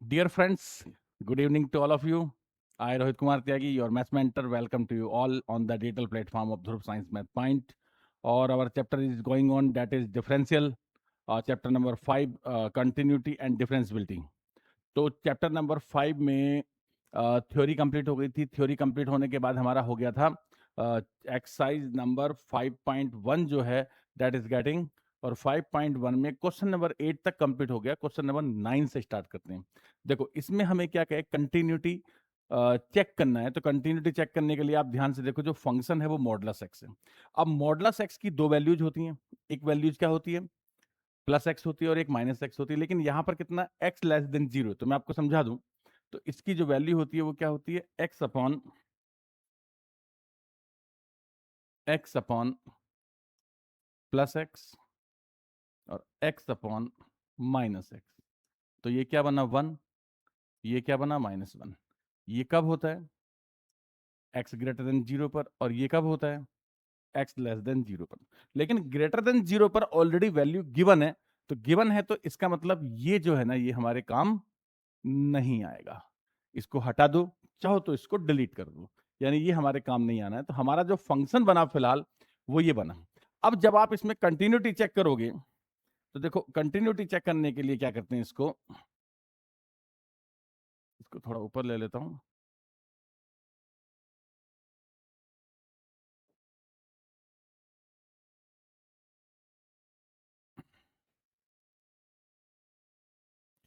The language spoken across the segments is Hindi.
Dear friends, good evening to all of you. I, Rohit Kumar Tyagi, your maths mentor, welcome to you all on the digital platform of Dhruv Science Math Point. Or our chapter is going on, that is differential, chapter number 5, continuity and differentiability. तो चैप्टर नंबर 5 में थ्योरी कंप्लीट हो गई थी. थ्योरी कंप्लीट होने के बाद हमारा हो गया था एक्सरसाइज नंबर 5.1 जो है दैट इज गेटिंग, और 5.1 में क्वेश्चन नंबर 8 तक कंप्लीट हो गया. क्वेश्चन नंबर 9 से स्टार्ट करते हैं. देखो इसमें हमें क्या कहे, कंटिन्यूटी चेक करना है. तो कंटिन्यूटी चेक करने के लिए आप ध्यान से देखो, जो फंक्शन है वो मॉडुलस एक्स है. अब मॉडुलस एक्स की दो वैल्यूज होती हैं. एक वैल्यूज क्या होती है, प्लस एक्स होती है, और एक माइनस एक्स होती है. लेकिन यहां पर कितना, एक्स लेस देन जीरो. तो मैं आपको समझा दूं, तो इसकी जो वैल्यू होती है वो क्या होती है, एक्स अपॉन प्लस एक्स और एक्स अपॉन माइनस एक्स. तो ये क्या बना, वन. ये क्या बना, माइनस वन. ये कब होता है, एक्स ग्रेटर देन जीरो पर. और ये कब होता है, एक्स लेस देन जीरो पर. लेकिन ग्रेटर देन जीरो पर ऑलरेडी वैल्यू गिवन है. तो गिवन है तो इसका मतलब ये जो है ना, ये हमारे काम नहीं आएगा. इसको हटा दो, चाहो तो इसको डिलीट कर दो, यानी ये हमारे काम नहीं आना है. तो हमारा जो फंक्शन बना फिलहाल वो ये बना. अब जब आप इसमें कंटिन्यूटी चेक करोगे, तो देखो कंटिन्यूटी चेक करने के लिए क्या करते हैं, इसको इसको थोड़ा ऊपर ले लेता हूं.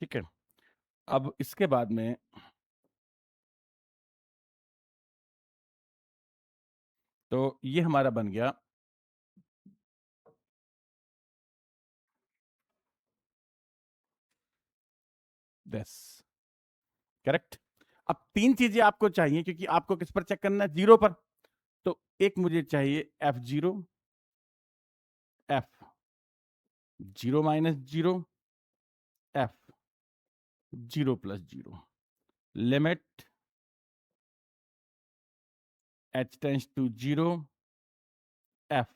ठीक है. अब इसके बाद में तो ये हमारा बन गया दिस. करेक्ट. अब तीन चीजें आपको चाहिए, क्योंकि आपको किस पर चेक करना है, जीरो पर. तो एक मुझे चाहिए f zero, f zero minus zero, f zero plus zero. Limit h tends to zero, f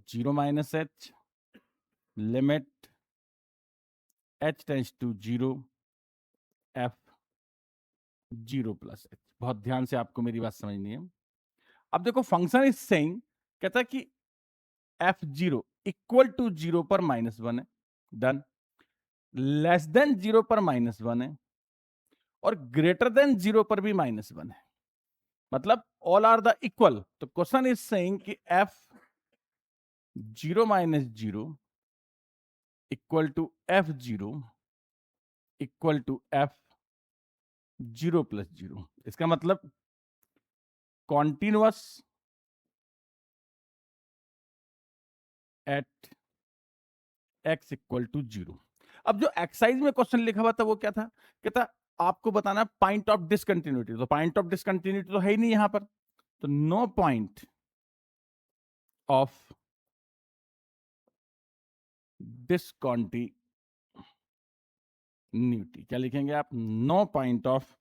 zero minus h. Limit h tends to zero, f zero plus h. बहुत ध्यान से आपको मेरी बात समझनी है. अब देखो फंक्शन इज सेइंग, कहता है कि f zero equal to zero पर माइनस वन है, डन. लेस देन जीरो पर माइनस वन है, और ग्रेटर देन जीरो पर भी माइनस वन है. मतलब ऑल आर द इक्वल. तो क्वेश्चन इज सेइंग कि f zero minus zero equal to f zero equal to f zero plus zero. इसका मतलब continuous at x equal to zero. अब जो एक्सरसाइज में क्वेश्चन लिखा हुआ था वो क्या था, कहता आपको बताना पॉइंट ऑफ डिसकंटिन्यूटी. तो पॉइंट ऑफ डिसकंटिन्यूटी तो है ही नहीं यहां पर. तो नो पॉइंट ऑफ डिसकंटिन्यूटी. क्या लिखेंगे आप, नो पॉइंट ऑफ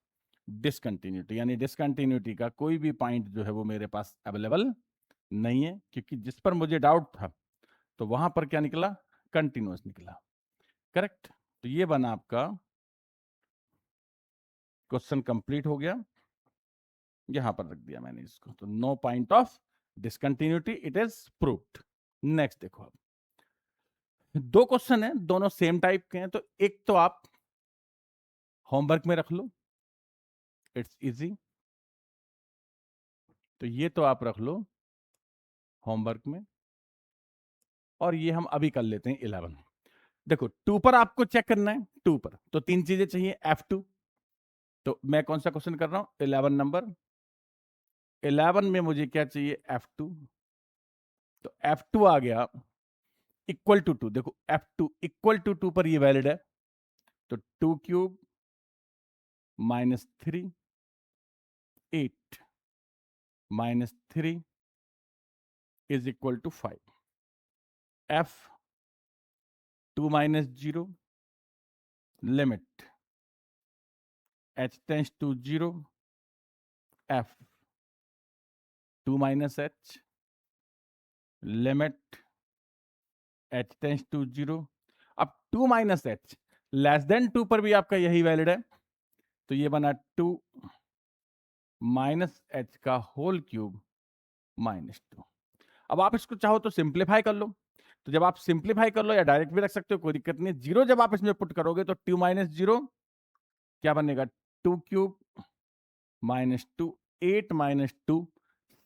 डिसकंटिन्यूटी. यानी डिसकंटिन्यूटी का कोई भी पॉइंट जो है वो मेरे पास अवेलेबल नहीं है, क्योंकि जिस पर मुझे डाउट था तो वहां पर क्या निकला, कंटिन्यूअस निकला. करेक्ट. तो ये बना आपका क्वेश्चन, कंप्लीट हो गया. यहां पर रख दिया मैंने इसको. तो no point of discontinuity, it is proved. Next देखो, अब दो क्वेश्चन है, दोनों सेम टाइप के हैं. तो एक तो आप होमवर्क में रख लो, इट्स इजी. तो ये तो आप रख लो होमवर्क में, और ये हम अभी कर लेते हैं 11. देखो टू पर आपको चेक करना है. टू पर तो तीन चीजें चाहिए, F2. तो मैं कौन सा क्वेश्चन कर रहा हूं, 11 नंबर. 11 में मुझे क्या चाहिए, F2. तो F2 आ गया इक्वल टू टू. देखो F2 इक्वल टू टू पर ये वैलिड है. तो two cube minus three, 8 minus three is equal to 5. F two minus zero, limit h tends to zero, f two minus h. Limit h tends to zero. अब two minus h, less than 2 पर भी आपका यही वैलिड है, तो ये बना 2 माइनस एच का होल क्यूब माइनस 2। अब आप इसको चाहो तो सिंप्लीफाई कर लो, तो जब आप सिंप्लीफाई कर लो या डायरेक्ट भी रख सकते हो, कोई दिक्कत नहीं। जीरो जब आप इसमें पुट करोगे तो 2 माइनस जीरो क्या बनेगा, 2 क्यूब माइनस 2, 8 माइनस 2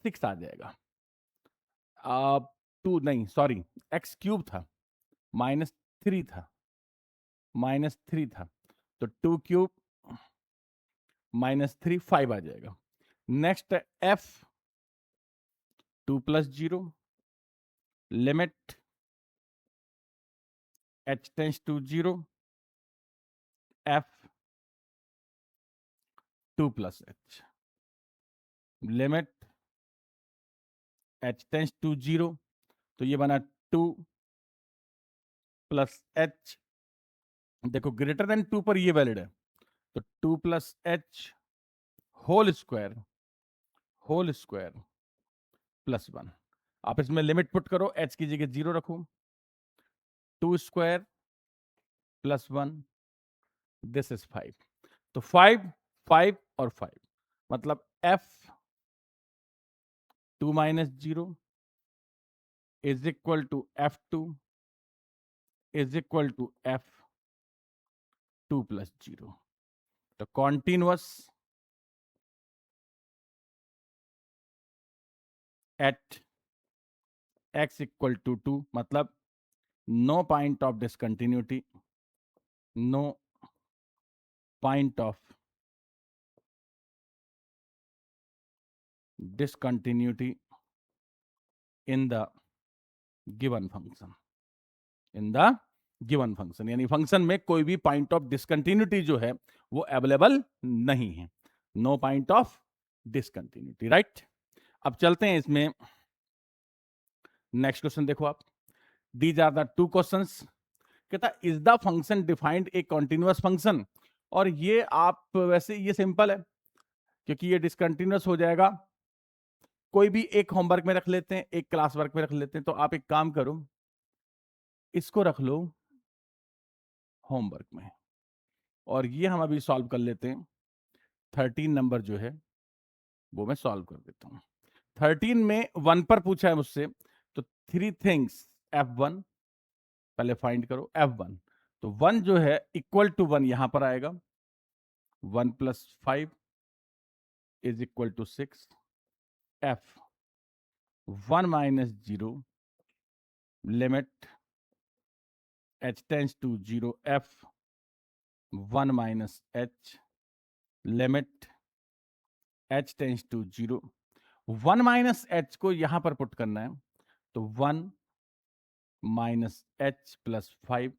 6 आ जाएगा। अब 2 नहीं, सॉरी, एक्स क्यूब था, माइनस 3 था, माइनस 3 था, तो 2 क्यूब माइनस 3 5 आ जाएगा। Next f 2 plus 0 limit h tends to 0 f 2 plus h limit h tends to 0, तो ये बना 2 प्लस h, देखो ग्रेटर देन 2 पर ये वैलिड है, तो 2 plus h whole square plus 1। आप इसमें लिमिट पुट करो, h की जगह 0 रखो, 2 स्क्वायर प्लस 1, दिस इज 5, तो 5 5 और 5 मतलब f 2 minus 0 is equal to f2 is equal to f2 plus 0। तो continuous at x equal to 2 मतलब no point of discontinuity, no point of discontinuity in the given function, in the given function, यानी फंक्शन में कोई भी पॉइंट ऑफ डिसकंटिन्यूटी जो है वो अवेलेबल नहीं है, no point of discontinuity, right. अब चलते हैं इसमें, नेक्स्ट क्वेश्चन देखो आप, these are the two questions. कहता is the function defined a continuous function, और ये आप वैसे ये सिंपल है क्योंकि ये डिसकंटिन्यूअस हो जाएगा। कोई भी एक होमवर्क में रख लेते हैं, एक क्लास वर्क में रख लेते हैं, तो आप एक काम करो, इसको रख लो होमवर्क में, और ये हम अभी सॉल्व कर लेते हैं। 13 नंबर जो है वो मैं सॉल्व कर देता हूं। 13 में 1 पर पूछा है मुझसे, तो 3 थिंग्स F1 पहले फाइंड करो, F1 तो 1 जो है इक्वल टू 1 यहां पर आएगा, 1 plus 5 is equal to 6, F 1 minus 0 limit h tends to 0 F 1 minus h limit h tends to 0। 1 minus h को यहां पर पुट करना है, तो 1 माइनस h प्लस 5,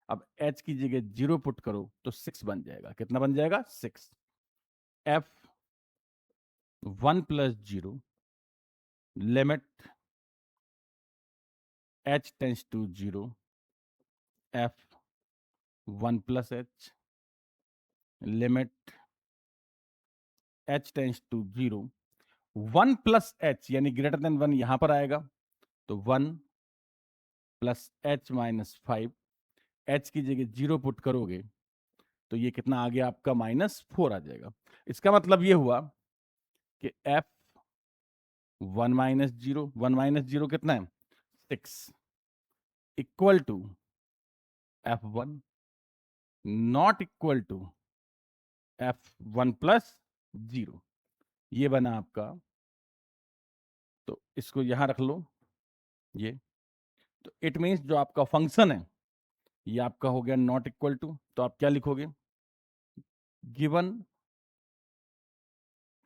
अब h की जगह 0 पुट करो तो 6 बन जाएगा। कितना बन जाएगा, 6। F 1 plus 0 limit h tends to 0 F 1 plus h limit h tends to 0। 1 plus h यानी ग्रेटर देन 1 यहां पर आएगा, तो 1 प्लस h माइनस 5, h की जगह 0 पुट करोगे तो ये कितना आ गया आपका, -4 आ जाएगा। इसका मतलब ये हुआ कि F 1 माइनस 0, 1 माइनस 0 कितना है, 6, equal to F1 not equal to F1 plus 0। ये बना आपका, तो इसको यहां रख लो ये, तो इट मीन्स जो आपका फंक्शन है ये आपका हो गया नॉट इक्वल टू, तो आप क्या लिखोगे, given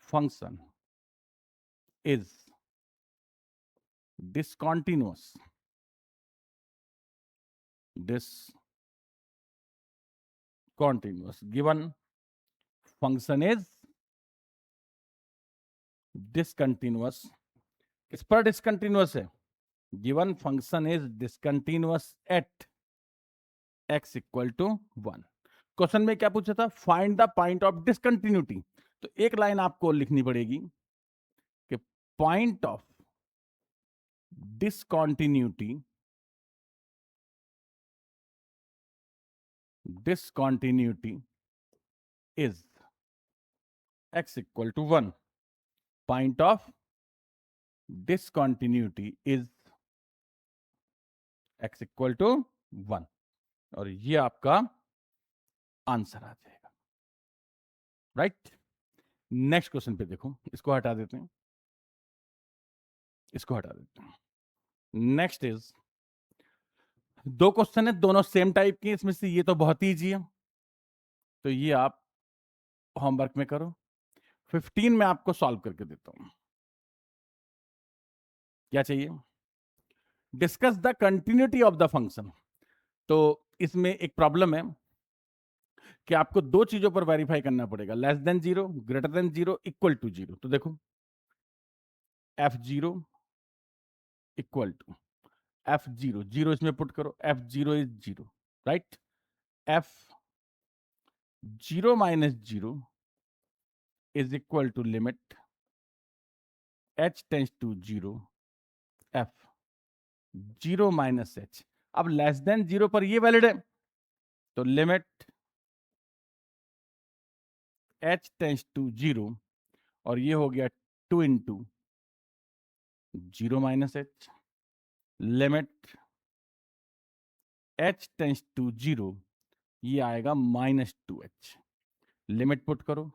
function is discontinuous, given function is discontinuous। किस पर डिसकंटिन्यूअस है, given function is discontinuous at x equal to 1। Question में क्या पूछा था, find the point of discontinuity, तो एक लाइन आपको लिखनी पड़ेगी कि point of discontinuity discontinuity is x equal to 1. Point of discontinuity is x equal to 1. और ये आपका आंसर आ जाएगा, राइट? नेक्स्ट क्वेश्चन पे देखो, इसको हटा देते हैं, इसको हटा देते हैं। नेक्स्ट इज, दो क्वेश्चन है, दोनों सेम टाइप के, इसमें से ये तो बहुत ईजी है, तो ये आप होमवर्क में करो। 15 में आपको सॉल्व करके देता हूं। क्या चाहिए? Discuss the continuity of the function. तो इसमें एक प्रॉब्लम है कि आपको दो चीजों पर वेरीफाई करना पड़ेगा, less than 0, greater than 0, equal to 0। तो देखो, f0 इक्वल टू f0, 0 इसमें पुट करो, f0 is 0, right? f0 minus 0 is equal to limit h tends to 0 f0 minus h। अब लेस देन 0 पर ये वैलिड है, तो लिमिट h टेंस टू 0, और ये हो गया 2 into 0 minus h, limit h tends to 0, ये आएगा -2h। लिमिट पुट करो,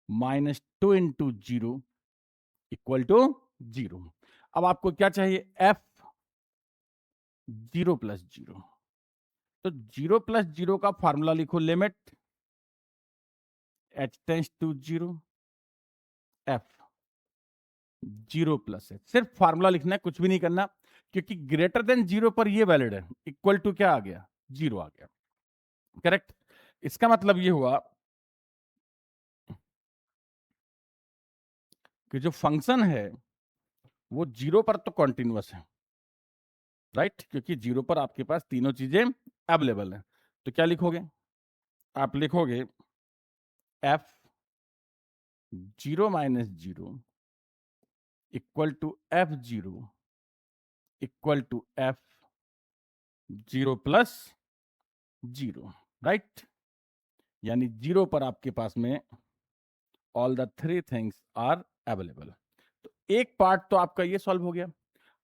-2 इंटू 0 इक्वल टू 0। अब आपको क्या चाहिए? f0 plus 0। तो 0 प्लस 0 का फॉर्मूला लिखो, limit h tends to 0 f0 plus h। सिर्फ फॉर्मूला लिखना है, कुछ भी नहीं करना, क्योंकि ग्रेटर देन 0 पर ये वैलिड है, इक्वल टू क्या आ गया? 0 आ गया, करेक्ट? इसका मतलब ये हुआ कि जो फंक्शन है वो 0 पर तो कॉन्टिन्यूअस है, राइट? क्योंकि 0 पर आपके पास तीनों चीजें अवेलेबल है। तो क्या लिखोगे? आप लिखोगे f0 minus 0 equal to f0 equal to f0 plus 0, right? यानी 0 पर आपके पास में all the three things are available. तो एक पार्ट तो आपका ये सॉल्व हो गया।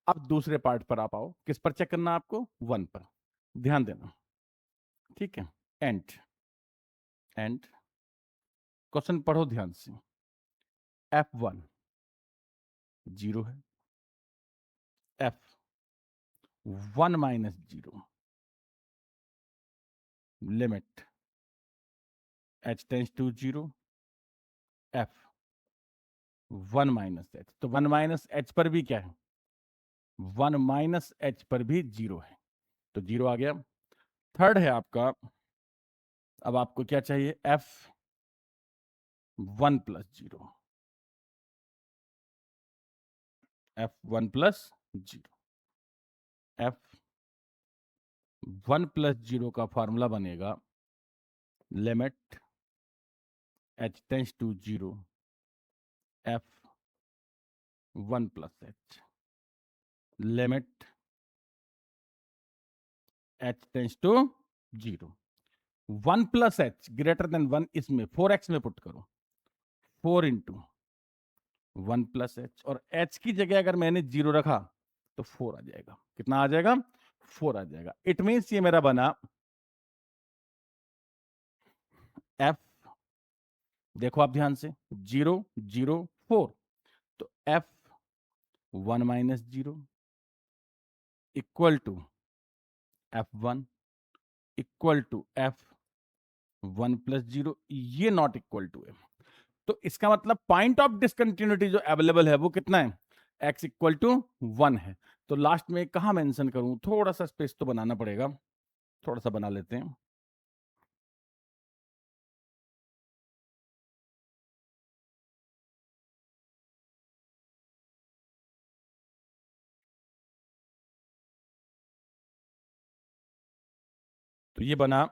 अब दूसरे पार्ट पर आप आओ। किस पर चेक करना? आपको 1 पर ध्यान देना, ठीक है? एंड क्वेश्चन पढ़ो ध्यान से। f1 0 है, f1 minus 0, limit h tends to 0 f1 minus h। तो 1 माइनस h पर भी क्या है? 1 माइनस h पर भी 0 है, तो 0 आ गया। थर्ड है आपका, अब आपको क्या चाहिए? f1 plus 0, f1 plus 0। f1 plus 0 का फॉर्मूला बनेगा limit h tends to 0 f1 plus h, limit h tends to 0। 1 plus h greater than 1, इसमें 4x में पुट करो, 4 इंटू 1 प्लस h, और h की जगह अगर मैंने 0 रखा तो 4 आ जाएगा। कितना आ जाएगा? 4 आ जाएगा। इट मीन्स ये मेरा बना f, देखो आप ध्यान से, 0 0 4, तो f1 minus 0 equal to f1 equal to f1 plus 0, ये नॉट इक्वल टू है। तो इसका मतलब पॉइंट ऑफ डिसकंटिन्यूटी जो अवेलेबल है वो कितना है? x इक्वल टू 1 है। तो लास्ट में कहां मेंशन करूं? थोड़ा सा स्पेस तो बनाना पड़ेगा, थोड़ा सा बना लेते हैं। तो ये बना,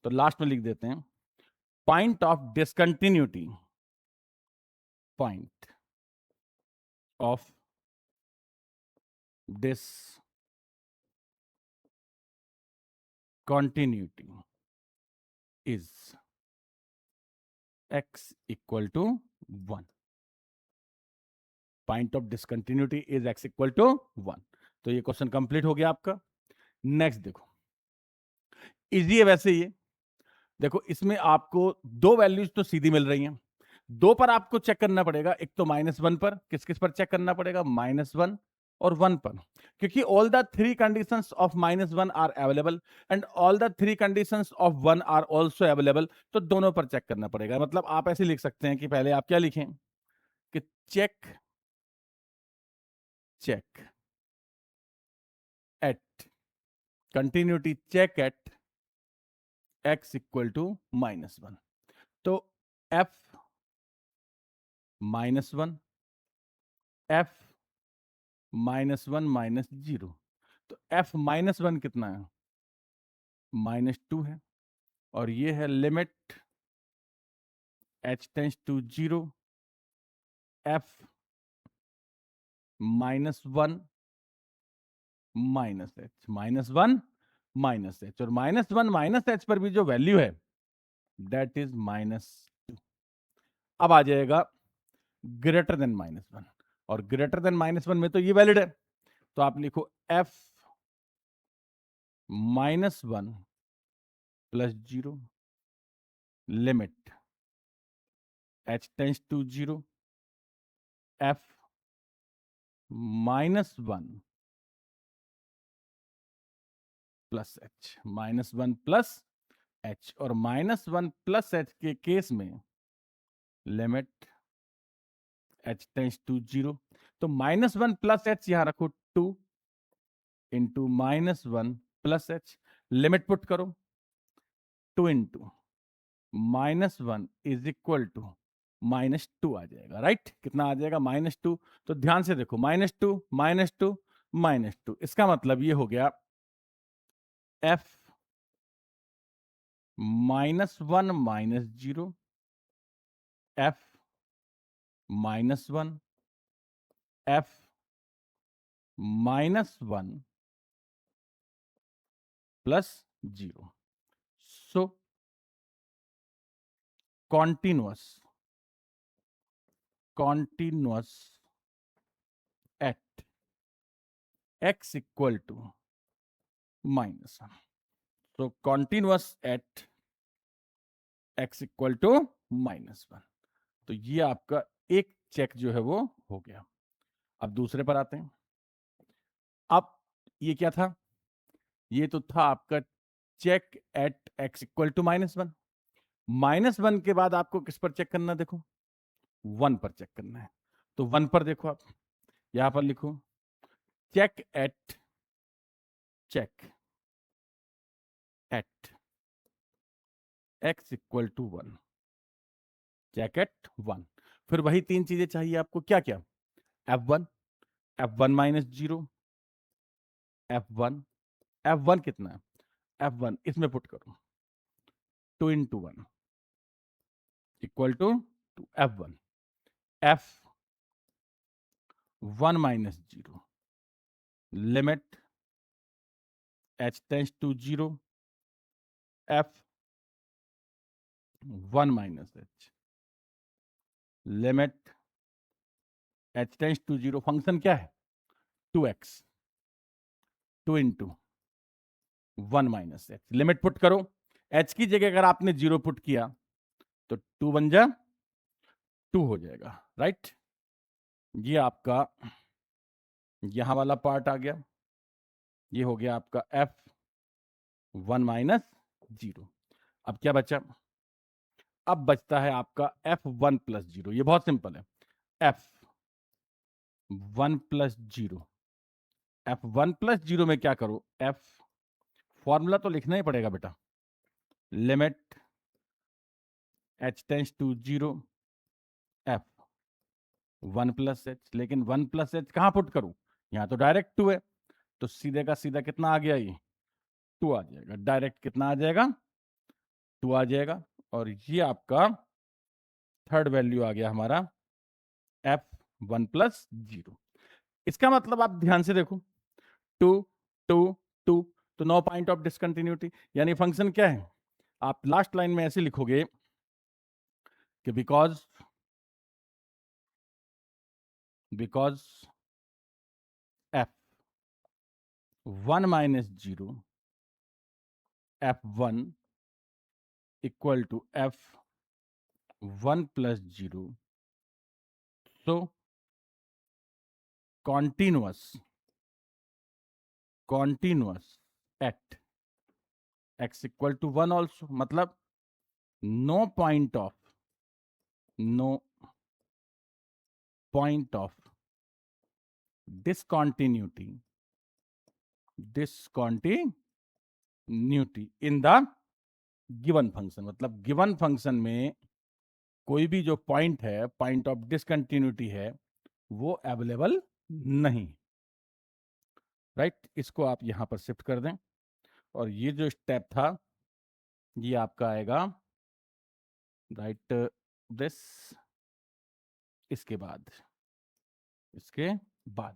तो लास्ट में लिख देते हैं point of discontinuity, point of discontinuity is x equal to 1. Point of discontinuity is x equal to 1. तो ये क्वेश्चन कंप्लीट हो गया आपका. नेक्स्ट देखो, इजी है वैसे ये. देखो इसमें आपको दो वैल्यूज तो सीधी मिल रही हैं, दो पर आपको चेक करना पड़ेगा. एक तो -1 पर, किस किस पर चेक करना पड़ेगा? -1 और 1 पर, क्योंकि all the three conditions of -1 are available and all the three conditions of 1 are also available. तो दोनों पर चेक करना पड़ेगा. मतलब आप ऐसे लिख सकते हैं कि पहले आप क्या लिखें कि check check at continuity, check at x equal to -1. तो f -1, f -1 -0. तो f -1 कितना है? -2 है. और ये है limit h tends to 0, f -1 -h, -1 -h. और -1 -h पर भी जो वैल्यू है दैट इज -2. अब आ जाएगा ग्रेटर देन -1, और ग्रेटर देन -1 में तो ये वैलिड है. तो आप लिखो f -1 plus 0 limit h tends to 0, f -1 plus h, -1 plus h. और -1 प्लस h के केस में लिमिट h टेंस टू 0. तो -1 प्लस h यहां रखो 2 into -1 plus h. Limit put करो, 2 इंटू -1 इज इक्वल टू -2 आ जाएगा. राइट? कितना आ जाएगा? -2. तो ध्यान से देखो, -2 -2 -2. इसका मतलब ये हो गया f -1 -0, f -1, f -1 plus 0. So continuous at x equal to -1. So continuous at x equal to -1. तो ये आपका एक चेक जो है वो हो गया. अब दूसरे पर आते हैं. अब ये क्या था? ये तो था आपका check at x equal to -1. -1 के बाद आपको किस पर चेक करना? देखो 1 पर चेक करना है. तो 1 पर देखो, आप यहां पर लिखो check at x equal to 1. Check at 1. फिर वही तीन चीजें चाहिए आपको. क्या क्या? f1, f1 -0, f1, f1 कितना है? f1 इसमें पुट करो, 2 into 1 equal to f1, f1 -0 limit h tends to 0, f1 -h limit h tends to 0. Function क्या है? 2x, 2 into 1 -h. Limit put करो. h की जगह अगर आपने 0 पुट किया तो 2 बन जा 2 हो जाएगा. राइट? ये आपका यहां वाला पार्ट आ गया. ये हो गया आपका f1 -0. अब क्या बचा? अब बचता है आपका f1 प्लस 0. ये बहुत सिंपल है. f1 प्लस 0, f1 प्लस 0 में क्या करो? f फॉर्मूला तो लिखना ही पड़ेगा बेटा. Limit h tends to 0, f1 plus h. लेकिन 1 प्लस h कहां पुट करूं? यहां तो डायरेक्ट 2 है. तो सीधे का सीधा कितना आ गया? ये 2 आ जाएगा. डायरेक्ट कितना आ जाएगा? 2 आ जाएगा. और ये आपका थर्ड वैल्यू आ गया हमारा f1 प्लस 0. इसका मतलब आप ध्यान से देखो, 2 2 2. तो नो पॉइंट ऑफ डिसकंटिन्यूटी. यानी फंक्शन क्या है? आप लास्ट लाइन में ऐसे लिखोगे कि because f 1 minus 0 f1 equal to f1 plus 0, so continuous at x equal to 1 also, मतलब no point of discontinuity in the given function. मतलब गिवन फंक्शन में कोई भी जो पॉइंट है, पॉइंट ऑफ डिसकंटिन्यूटी है, वो अवेलेबल नहीं। राइट, इसको आप यहां पर शिफ्ट कर दें और ये जो स्टेप था ये आपका आएगा राइट दिस, इसके बाद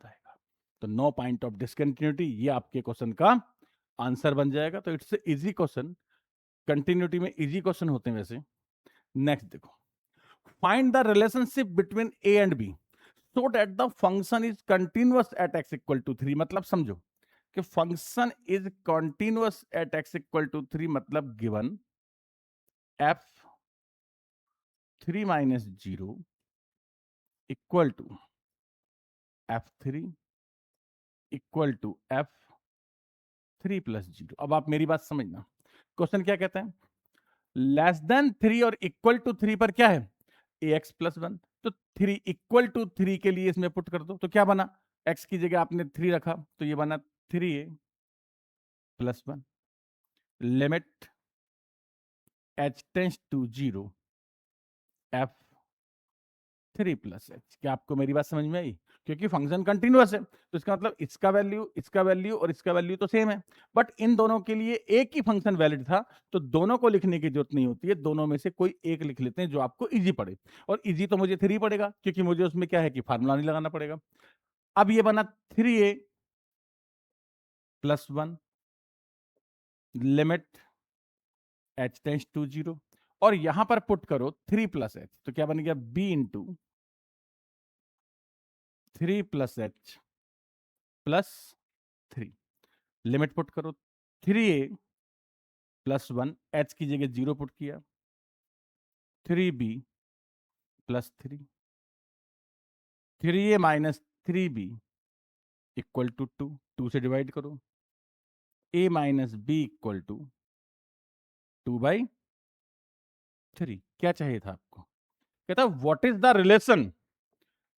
आएगा। तो नो पॉइंट ऑफ डिसकंटिन्यूटी, ये आपके क्वेश्चन का आंसर बन जाएगा। तो इट्स इजी क्वेश्चन, कंटिन्यूटी में इजी क्वेश्चन होते हैं वैसे। नेक्स्ट देखो, find the relationship between a and b so that the function is continuous at x equal to 3। मतलब समझो कि function is continuous at x equal to 3, मतलब given f 3 minus 0 equal to f3 equal to f3 plus 0। अब आप मेरी बात समझना, क्वेश्चन क्या कहता है, लेस देन 3 और इक्वल टू 3 पर क्या है, ax प्लस 1। तो 3 इक्वल टू 3 के लिए इसमें पुट कर दो, तो क्या बना, x की जगह आपने 3 रखा तो ये बना 3a plus 1, limit h tends to 0 f3 plus h। क्या आपको मेरी बात समझ में आई? क्योंकि फंक्शन कंटिन्यूअस है तो इसका मतलब इसका वैल्यू और इसका वैल्यू तो सेम है, बट इन दोनों के लिए एक ही फंक्शन वैलिड था, तो दोनों को लिखने की जरूरत नहीं होती है, दोनों में से कोई एक लिख लेते हैं जो आपको इजी पड़े। और इजी तो मुझे 3 पड़ेगा क्योंकि मुझे उसमें क्या है कि फार्मूला नहीं लगाना पड़ेगा। अब ये बना 3a plus 1, limit h tends to 0, और यहां पर पुट करो 3 प्लस h, तो क्या बन गया b into 3 plus h plus 3, limit put करो 3a प्लस 1, h की जगह 0 पुट किया, 3b plus 3, 3a minus 3b equal to 2, 2 से डिवाइड करो, a minus b equal to 2/3। क्या चाहिए था आपको, कहता what is the relation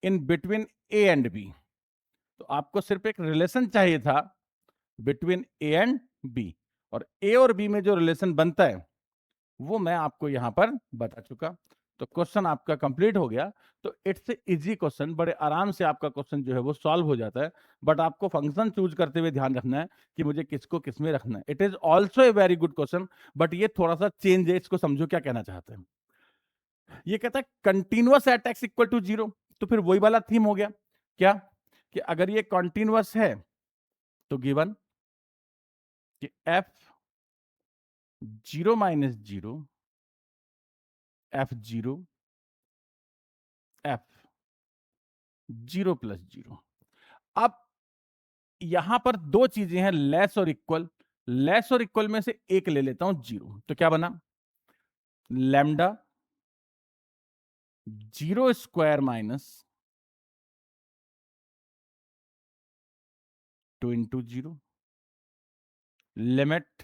in between a and b। तो आपको सिर्फ एक रिलेशन चाहिए था बिटवीन a एंड b, और a और b में जो रिलेशन बनता है वो मैं आपको यहां पर बता चुका। तो क्वेश्चन आपका कंप्लीट हो गया। तो इट्स इजी क्वेश्चन, बड़े आराम से आपका क्वेश्चन जो है वो सॉल्व हो जाता है। बट आपको फंक्शन चूज करते हुए ध्यान रखना है कि मुझे किसको किस में रखना है। It is also a very good question, but ये थोड़ा सा चेंज है, इसको समझो क्या कहना चाहते हैं। ये कहता है continuous at x equal to 0, तो फिर वही वाला थीम हो गया क्या, कि अगर ये कंटिन्यूअस है तो गिवन कि f0 minus 0 f0 f0 plus 0। अब यहां पर दो चीजें हैं, लेस और इक्वल। लेस और इक्वल में से एक ले लेता हूं 0, तो क्या बना, lambda 0 square minus 2 into 0, limit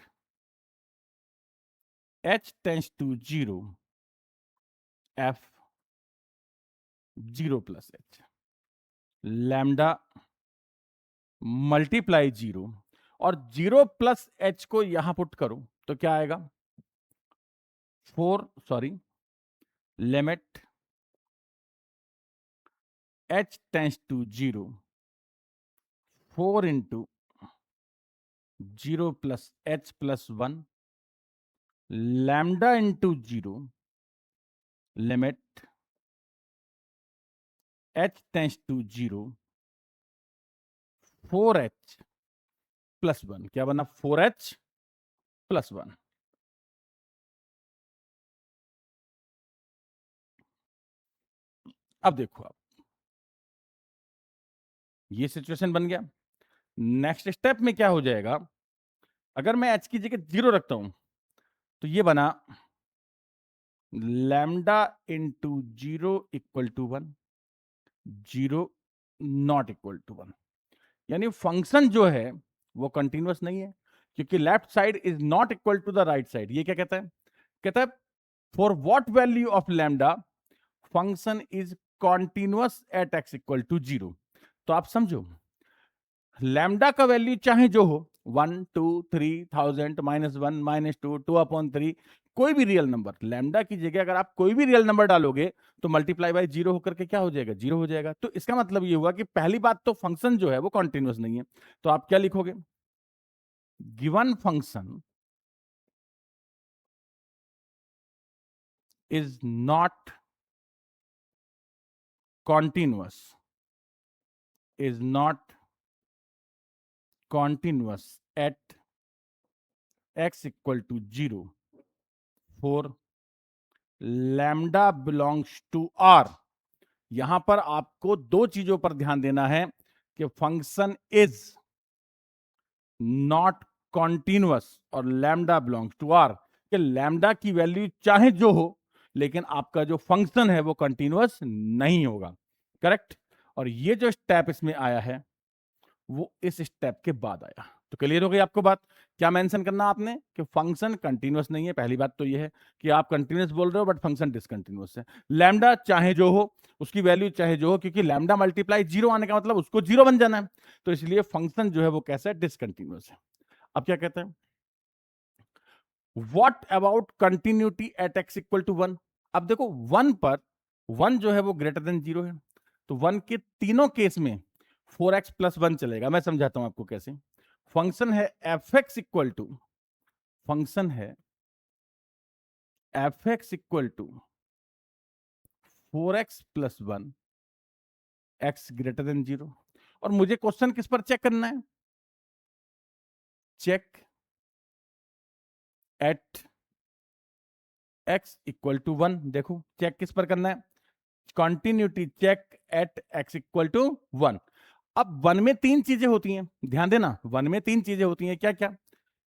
h tends to 0 f0 plus h, lambda multiply 0, और 0 प्लस h को यहां पुट करो तो क्या आएगा, limit h tends to 0 4 into 0 plus h plus 1, lambda into 0, limit h tends to 0 4h plus 1। क्या बना, 4h प्लस 1। अब देखो आप, ये सिचुएशन बन गया। नेक्स्ट स्टेप में क्या हो जाएगा, अगर मैं h की जगह 0 रखता हूं तो ये बना lambda into 0 equal to 1, 0 not equal to 1। यानी फंक्शन जो है वो कंटिन्यूअस नहीं है, क्योंकि left side is not equal to the right side. ये क्या कहता है, कहता है for what value of lambda function is continuous at x equal to 0। तो आप समझो, लैम्डा का वैल्यू चाहे जो हो, 1 2 3 1000 -1 -2 2/3, कोई भी रियल नंबर, लैम्डा की जगह अगर आप कोई भी रियल नंबर डालोगे तो मल्टीप्लाई बाय 0 होकर के क्या हो जाएगा, 0 हो जाएगा। तो इसका मतलब ये हुआ कि पहली बात तो फंक्शन जो है वो कॉन्टिन्यूअस नहीं है। तो आप क्या लिखोगे, given function is not continuous, is not continuous at x equal to 0 for lambda belongs to r। यहां पर आपको दो चीजों पर ध्यान देना है कि फंक्शन इज नॉट कॉन्टिन्यूअस और लैम्डा बिलोंग्स टू आर, कि लैम्डा की वैल्यू चाहे जो हो लेकिन आपका जो फंक्शन है वो कंटिन्यूअस नहीं होगा। करेक्ट। और ये जो स्टेप इसमें आया है वो इस स्टेप के बाद आया। तो क्लियर हो गई आपको बात। क्या मेंशन करना आपने कि फंक्शन कंटिन्यूअस नहीं है। पहली बात तो ये है कि आप कंटिन्यूअस बोल रहे हो बट फंक्शन डिसकंटिन्यूअस है। लैम्डा चाहे जो हो, उसकी वैल्यू चाहे जो हो, क्योंकि लैम्डा मल्टीप्लाई 0 आने का मतलब उसको 0 बन जाना है, तो इसलिए फंक्शन जो है वो कैसा है, डिसकंटिन्यूअस है। अब क्या कहते हैं, what about continuity at x equal to 1। अब देखो 1 पर 1 जो है वो ग्रेटर देन 0 है, तो 1 के तीनों केस में 4x प्लस 1 चलेगा। मैं समझाता हूं आपको कैसे। फंक्शन है f x equal to, function है f x equal to 4x plus 1, x greater than 0। और मुझे क्वेश्चन किस पर चेक करना है, check at x equal to 1। देखो चेक किस पर करना है, continuity check at x equal to 1। अब 1 में तीन चीजें होती हैं, ध्यान देना, 1 में तीन चीजें होती हैं। क्या क्या,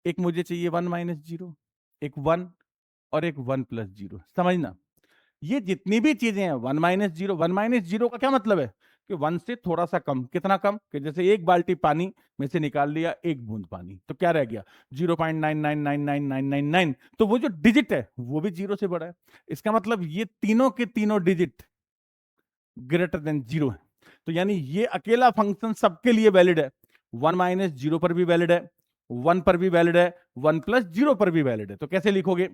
एक मुझे चाहिए 1 माइनस 0, एक 1 और एक 1 प्लस 0। समझना, ये जितनी भी चीजें हैं 1 माइनस 0, 1 माइनस 0 का क्या मतलब है कि 1 से थोड़ा सा कम। कितना कम, कि जैसे एक बाल्टी पानी में से निकाल लिया एक बूंद पानी, तो क्या रह गया 0.9999999। तो वो जो डिजिट है वो भी 0 से बड़ा है। इसका मतलब ये तीनों के तीनों डिजिट ग्रेटर देन 0 है। तो यानी ये अकेला फंक्शन सबके लिए वैलिड है। 1 माइनस 0 पर भी वैलिड है, 1 पर भी वैलिड है, 1 प्लस 0 पर भी वैलिड है। तो कैसे लिखोगे,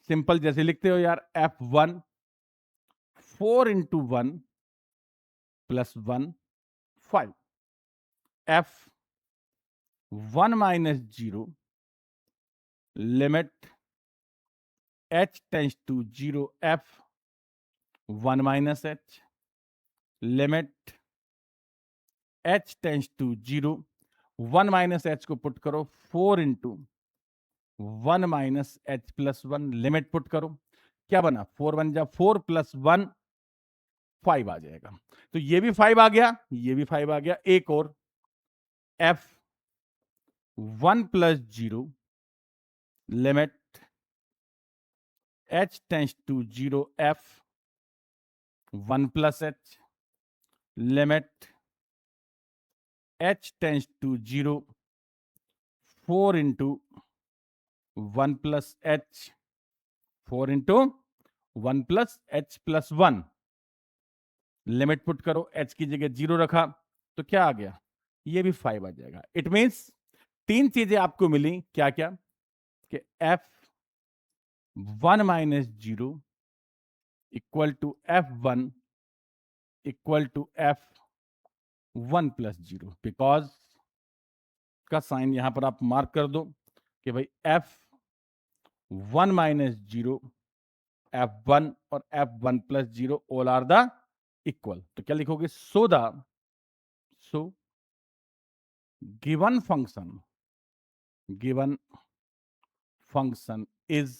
सिंपल जैसे लिखते हो यार, f1 4 into 1 plus 1 5, f 1 minus 0 limit h tends to 0 f 1 minus h limit h tends to 0 1 minus h को पुट करो 4 into 1 minus h plus 1 limit put करो, क्या बना 4 बन जा 4 प्लस 1 5 आ जाएगा। तो ये भी 5 आ गया, ये भी 5 आ गया। एक और f 1 plus 0 limit h tends to 0 f 1 plus h limit h tends to 0 4 into 1 plus h, 4 into 1 plus h plus 1 limit put करो, h की जगह 0 रखा तो क्या आ गया, ये भी 5 आ जाएगा। इट मींस तीन चीजें आपको मिली, क्या क्या, कि f 1 minus 0 equal to f1 equal to f1 plus 0। Because का साइन यहां पर आप मार्क कर दो कि भाई f1 माइनस 0, f1 और f1 plus 0 all are the equal. तो क्या लिखोगे, so given function is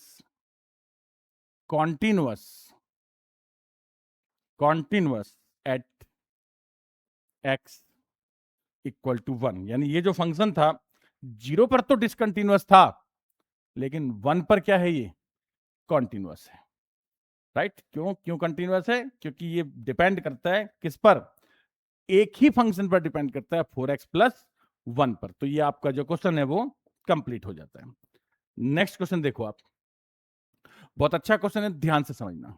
continuous continuous at x equal to 1, यानी ये जो फंक्शन था 0 पर तो डिसकंटिन्यूअस था, लेकिन 1 पर क्या है, ये कॉन्टिन्यूअस है। राइट? क्यों क्यों कंटिन्यूअस है? क्योंकि ये डिपेंड करता है किस पर, एक ही फंक्शन पर डिपेंड करता है, 4x प्लस 1 पर। तो ये आपका जो क्वेश्चन है वो कंप्लीट हो जाता है। नेक्स्ट क्वेश्चन देखो आप, बहुत अच्छा क्वेश्चन है, ध्यान से समझना।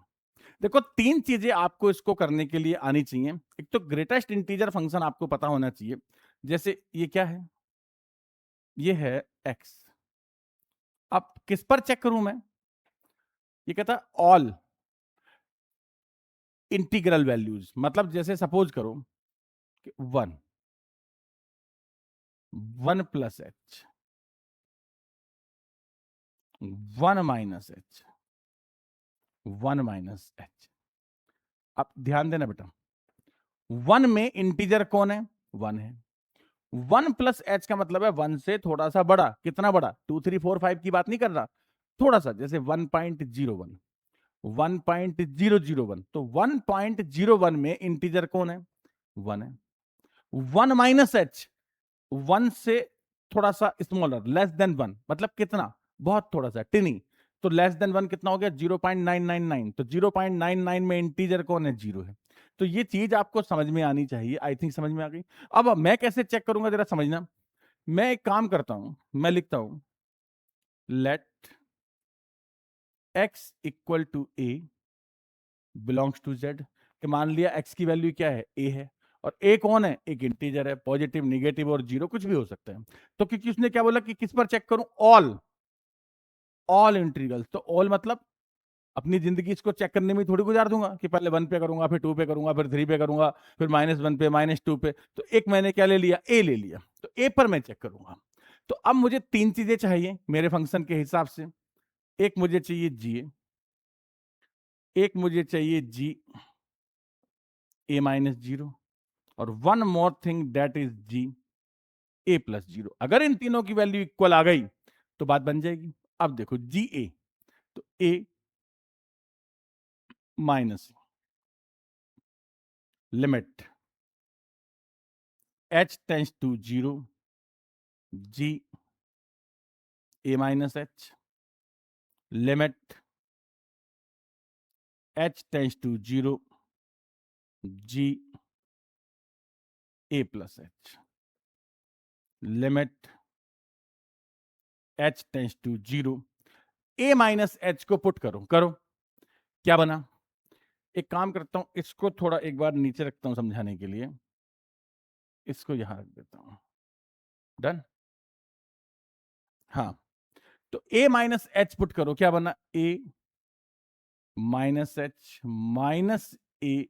देखो, तीन चीजें आपको इसको करने के लिए आनी चाहिए। एक तो ग्रेटेस्ट इंटीजर फंक्शन आपको पता होना चाहिए, जैसे ये क्या है, ये है x। अब किस पर चेक करूं मैं, ये कहता है ऑल इंटीग्रल वैल्यूज, मतलब जैसे सपोज करो कि 1 plus H, 1 minus H, 1 minus H. अब ध्यान देना बेटा, 1 में इंटीजर कौन है, 1 है। 1 प्लस एच का मतलब है 1 से थोड़ा सा बड़ा। कितना बड़ा, 2 3 4 5 की बात नहीं कर रहा, थोड़ा सा, जैसे 1.01, 1.001। तो 1.01 में इंटीजर कौन है, 1 है। 1 माइनस एच, 1 से थोड़ा सा स्मॉलर, लेस देन 1, मतलब कितना, बहुत थोड़ा सा, टिनी। तो लेस देन 1 कितना हो गया, 0.999। तो 0.99 में इंटीजर कौन है, 0 है। तो ये चीज आपको समझ में आनी चाहिए। आई थिंक समझ में आ गई। अब मैं कैसे चेक करूंगा, जरा समझना। मैं एक काम करता हूं, मैं लिखता हूं let x equal to a belongs to z, कि मान लिया x की वैल्यू क्या है, a है, और a कौन है, एक इंटीजर है, पॉजिटिव, नेगेटिव और जीरो कुछ भी हो सकता है। तो क्योंकि उसने क्या बोला कि किस पर चेक करूं, ऑल इंटीग्रल्स। तो ऑल मतलब अपनी जिंदगी इसको चेक करने में थोड़ी गुजार दूंगा कि पहले 1 पे करूंगा, फिर 2 पे करूंगा, फिर 3 पे करूंगा, फिर -1 पे, -2 पे। तो एक मैंने क्या ले लिया, ए ले लिया, तो ए पर मैं चेक करूंगा। तो अब मुझे तीन चीजें चाहिए मेरे फंक्शन के हिसाब से। एक मुझे चाहिए जी, एक मुझे चाहिए जी ए माइनस जीरो, और one more thing that is g a plus zero. अगर इन तीनों की वैल्यू इक्वल आ गई तो बात बन जाएगी। अब देखो जी ए, तो a minus limit h tends to zero g a minus h, limit h tends to zero g a plus h, limit h tends to zero a minus h को पुट करो करो, क्या बना। एक काम करता हूं, इसको थोड़ा एक बार नीचे रखता हूं समझाने के लिए, इसको यहां रख देता हूं। डन। हाँ, तो a माइनस एच पुट करो, क्या बना, a minus h minus a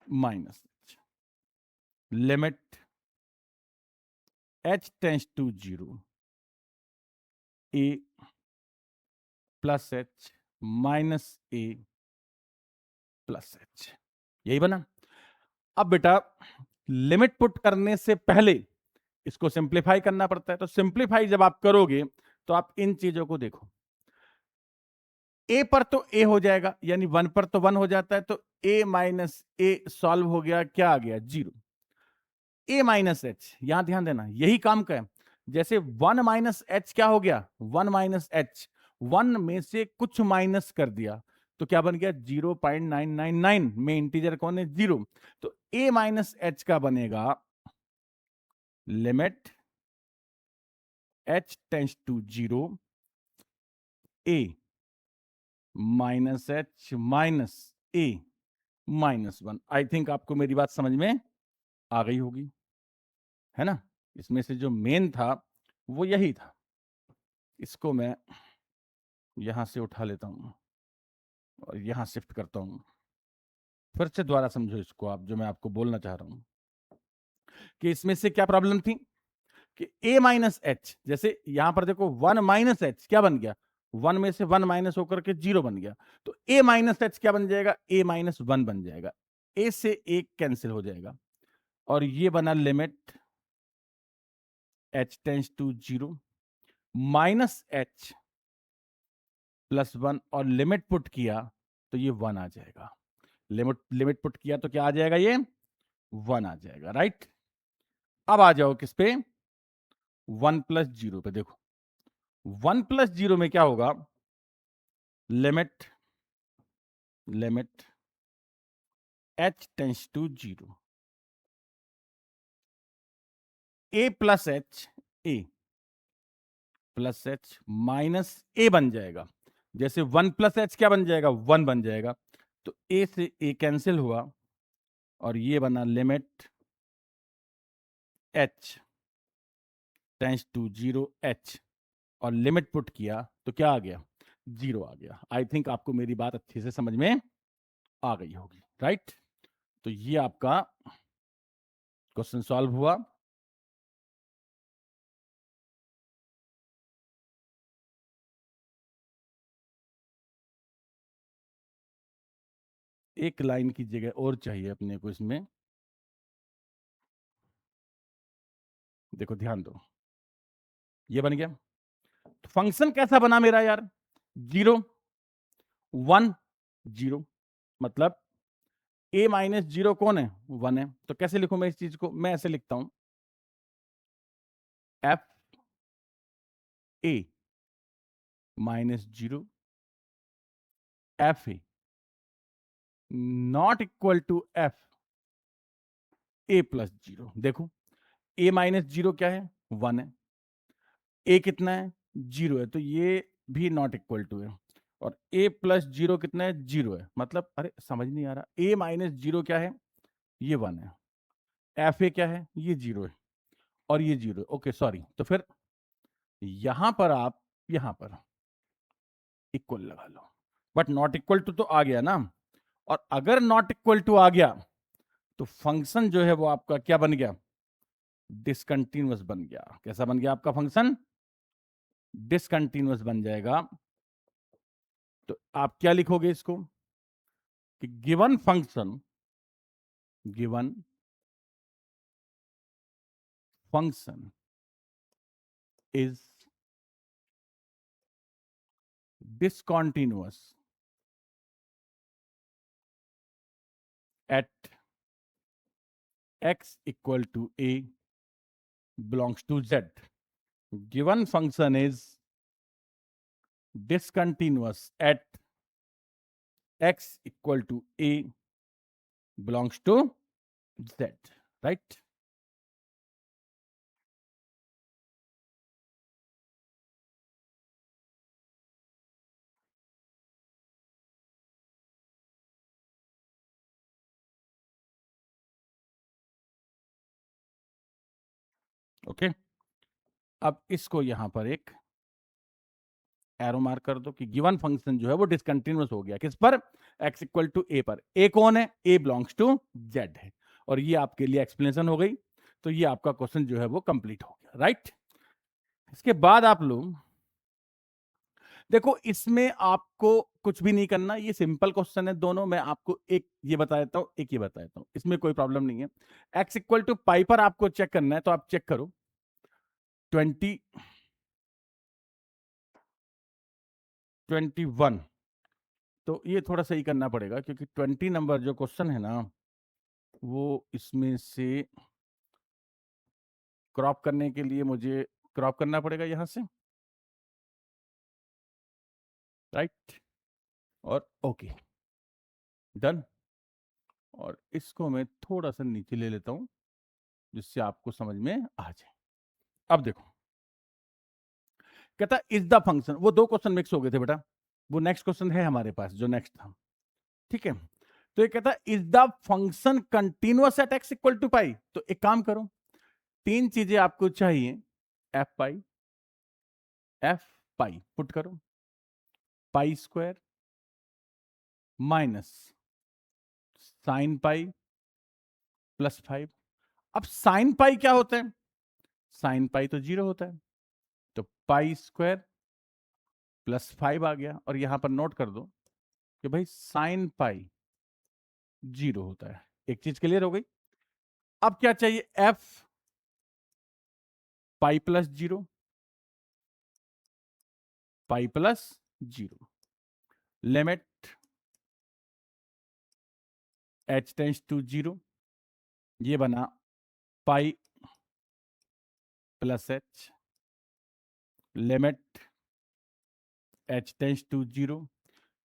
minus h, limit h tends to zero a plus h minus a plus h, यही बना। अब बेटा लिमिट पुट करने से पहले इसको सिंप्लीफाई करना पड़ता है। तो सिंप्लीफाई जब आप करोगे तो आप इन चीजों को देखो, ए पर तो ए हो जाएगा, यानी 1 पर तो 1 हो जाता है, तो ए माइनस ए सॉल्व हो गया, क्या आ गया, जीरो। ए माइनस एच, यहां ध्यान देना, यही काम का है। जैसे 1 माइनस एच क्या हो गया, 1 माइनस एच, 1 में से कुछ माइनस कर दिया, तो क्या बन गया, 0.999 में इंटीजर कौन है, जीरो। तो ए माइनस एच का बनेगा limit h tends to zero a minus h minus a minus 1। I think आपको मेरी बात समझ में आ गई होगी, है ना। इसमें से जो मेन था वो यही था। इसको मैं यहां से उठा लेता हूं और यहां शिफ्ट करता हूं। फिर से दोबारा समझो इसको आप, जो मैं आपको बोलना चाह रहा हूं कि इसमें से क्या प्रॉब्लम थी कि a माइनस एच, जैसे यहां पर देखो 1 माइनस एच क्या बन गया, 1 में से 1 माइनस होकर के 0 बन गया। तो a माइनस एच क्या बन जाएगा, a माइनस 1 बन जाएगा, a से a कैंसिल हो जाएगा, और ये बना limit h tends to zero minus h plus 1, और लिमिट पुट किया तो ये 1 आ जाएगा। लिमिट लिमिट पुट किया तो क्या आ जाएगा, ये 1 आ जाएगा, राइट। अब आ जाओ किस पे, 1+0 पे। देखो 1+0 में क्या होगा, limit limit h tends to 0, a plus h, a plus h minus a बन जाएगा। जैसे 1+h क्या बन जाएगा, 1 बन जाएगा। तो a से a कैंसिल हुआ और ये बना limit h tends to 0h, और लिमिट पुट किया तो क्या आ गया, 0 आ गया। आई थिंक आपको मेरी बात अच्छे से समझ में आ गई होगी, राइट। तो ये आपका क्वेश्चन सॉल्व हुआ। एक लाइन की जगह और चाहिए अपने को इसमें, देखो ध्यान दो, ये बन गया। तो फंक्शन कैसा बना मेरा यार, 0 1 0, मतलब a-0 कौन है, 1 है। तो कैसे लिखूं मैं इस चीज को, मैं ऐसे लिखता हूं, f a-0 f a not equal to f a+0। देखो a-0 क्या है, 1 है, a कितना है, 0 है, तो ये भी नॉट इक्वल टू है। और a+0 कितना है, 0 है। मतलब अरे समझ नहीं आ रहा, a-0 क्या है, ये 1 है, एफ ए क्या है, ये 0 है, और ये 0 है। ओके सॉरी, तो फिर यहां पर आप यहां पर इक्वल लगा लो, बट नॉट इक्वल टू तो आ गया ना। और अगर नॉट इक्वल टू आ गया तो फंक्शन जो है वो आपका क्या बन गया, डिसकंटिन्यूअस बन गया। कैसा बन गया आपका फंक्शन, डिसकंटिन्यूअस बन जाएगा। तो आप क्या लिखोगे इसको, कि given function is discontinuous at x equal to a belongs to z. Given function is discontinuous at x equal to a belongs to z, right? Okay okay? अब इसको यहां पर एक एरो मार्क कर दो कि गिवन फंक्शन जो है वो डिसकंटिन्यूअस हो गया। किस पर, x इक्वल टू ए पर। ए कौन है, a बिलोंग्स टू z है। और ये आपके लिए एक्सप्लेनेशन हो गई। तो ये आपका क्वेश्चन जो है वो कंप्लीट हो गया, राइट। इसके बाद आप लोग देखो, इसमें आपको कुछ भी नहीं करना, ये सिंपल क्वेश्चन है दोनों। मैं आपको एक ये बता देता हूं, एक ये बता देता हूं, इसमें कोई प्रॉब्लम नहीं है। x इक्वल टू पाई पर आपको चेक करना है, तो आप चेक करो 21। तो ये थोड़ा सही करना पड़ेगा, क्योंकि 20 नंबर जो क्वेश्चन है ना, वो इसमें से क्रॉप करने के लिए मुझे क्रॉप करना पड़ेगा यहां से, राइट। और ओके, डन। और इसको मैं थोड़ा सा नीचे ले लेता हूं, जिससे आपको समझ में आ जाए। अब देखो, कहता इज द फंक्शन, वो दो क्वेश्चन मिक्स हो गए थे बेटा, वो नेक्स्ट क्वेश्चन है हमारे पास जो नेक्स्ट था, ठीक है। तो ये कहता is the function continuous at x equal to pi. तो एक काम करो, तीन चीजें आपको चाहिए, एफ पाई पुट करो, pi square minus sine pi plus 5। अब साइन पाई क्या होता है, साइन पाई तो 0 होता है, तो पाई स्क्वायर प्लस 5 आ गया। और यहां पर नोट कर दो कि भाई साइन पाई 0 होता है। एक चीज क्लियर हो गई। अब क्या चाहिए, f pi plus 0, pi plus 0, limit h tends to 0, ये बना pi plus h, limit h tends to 0।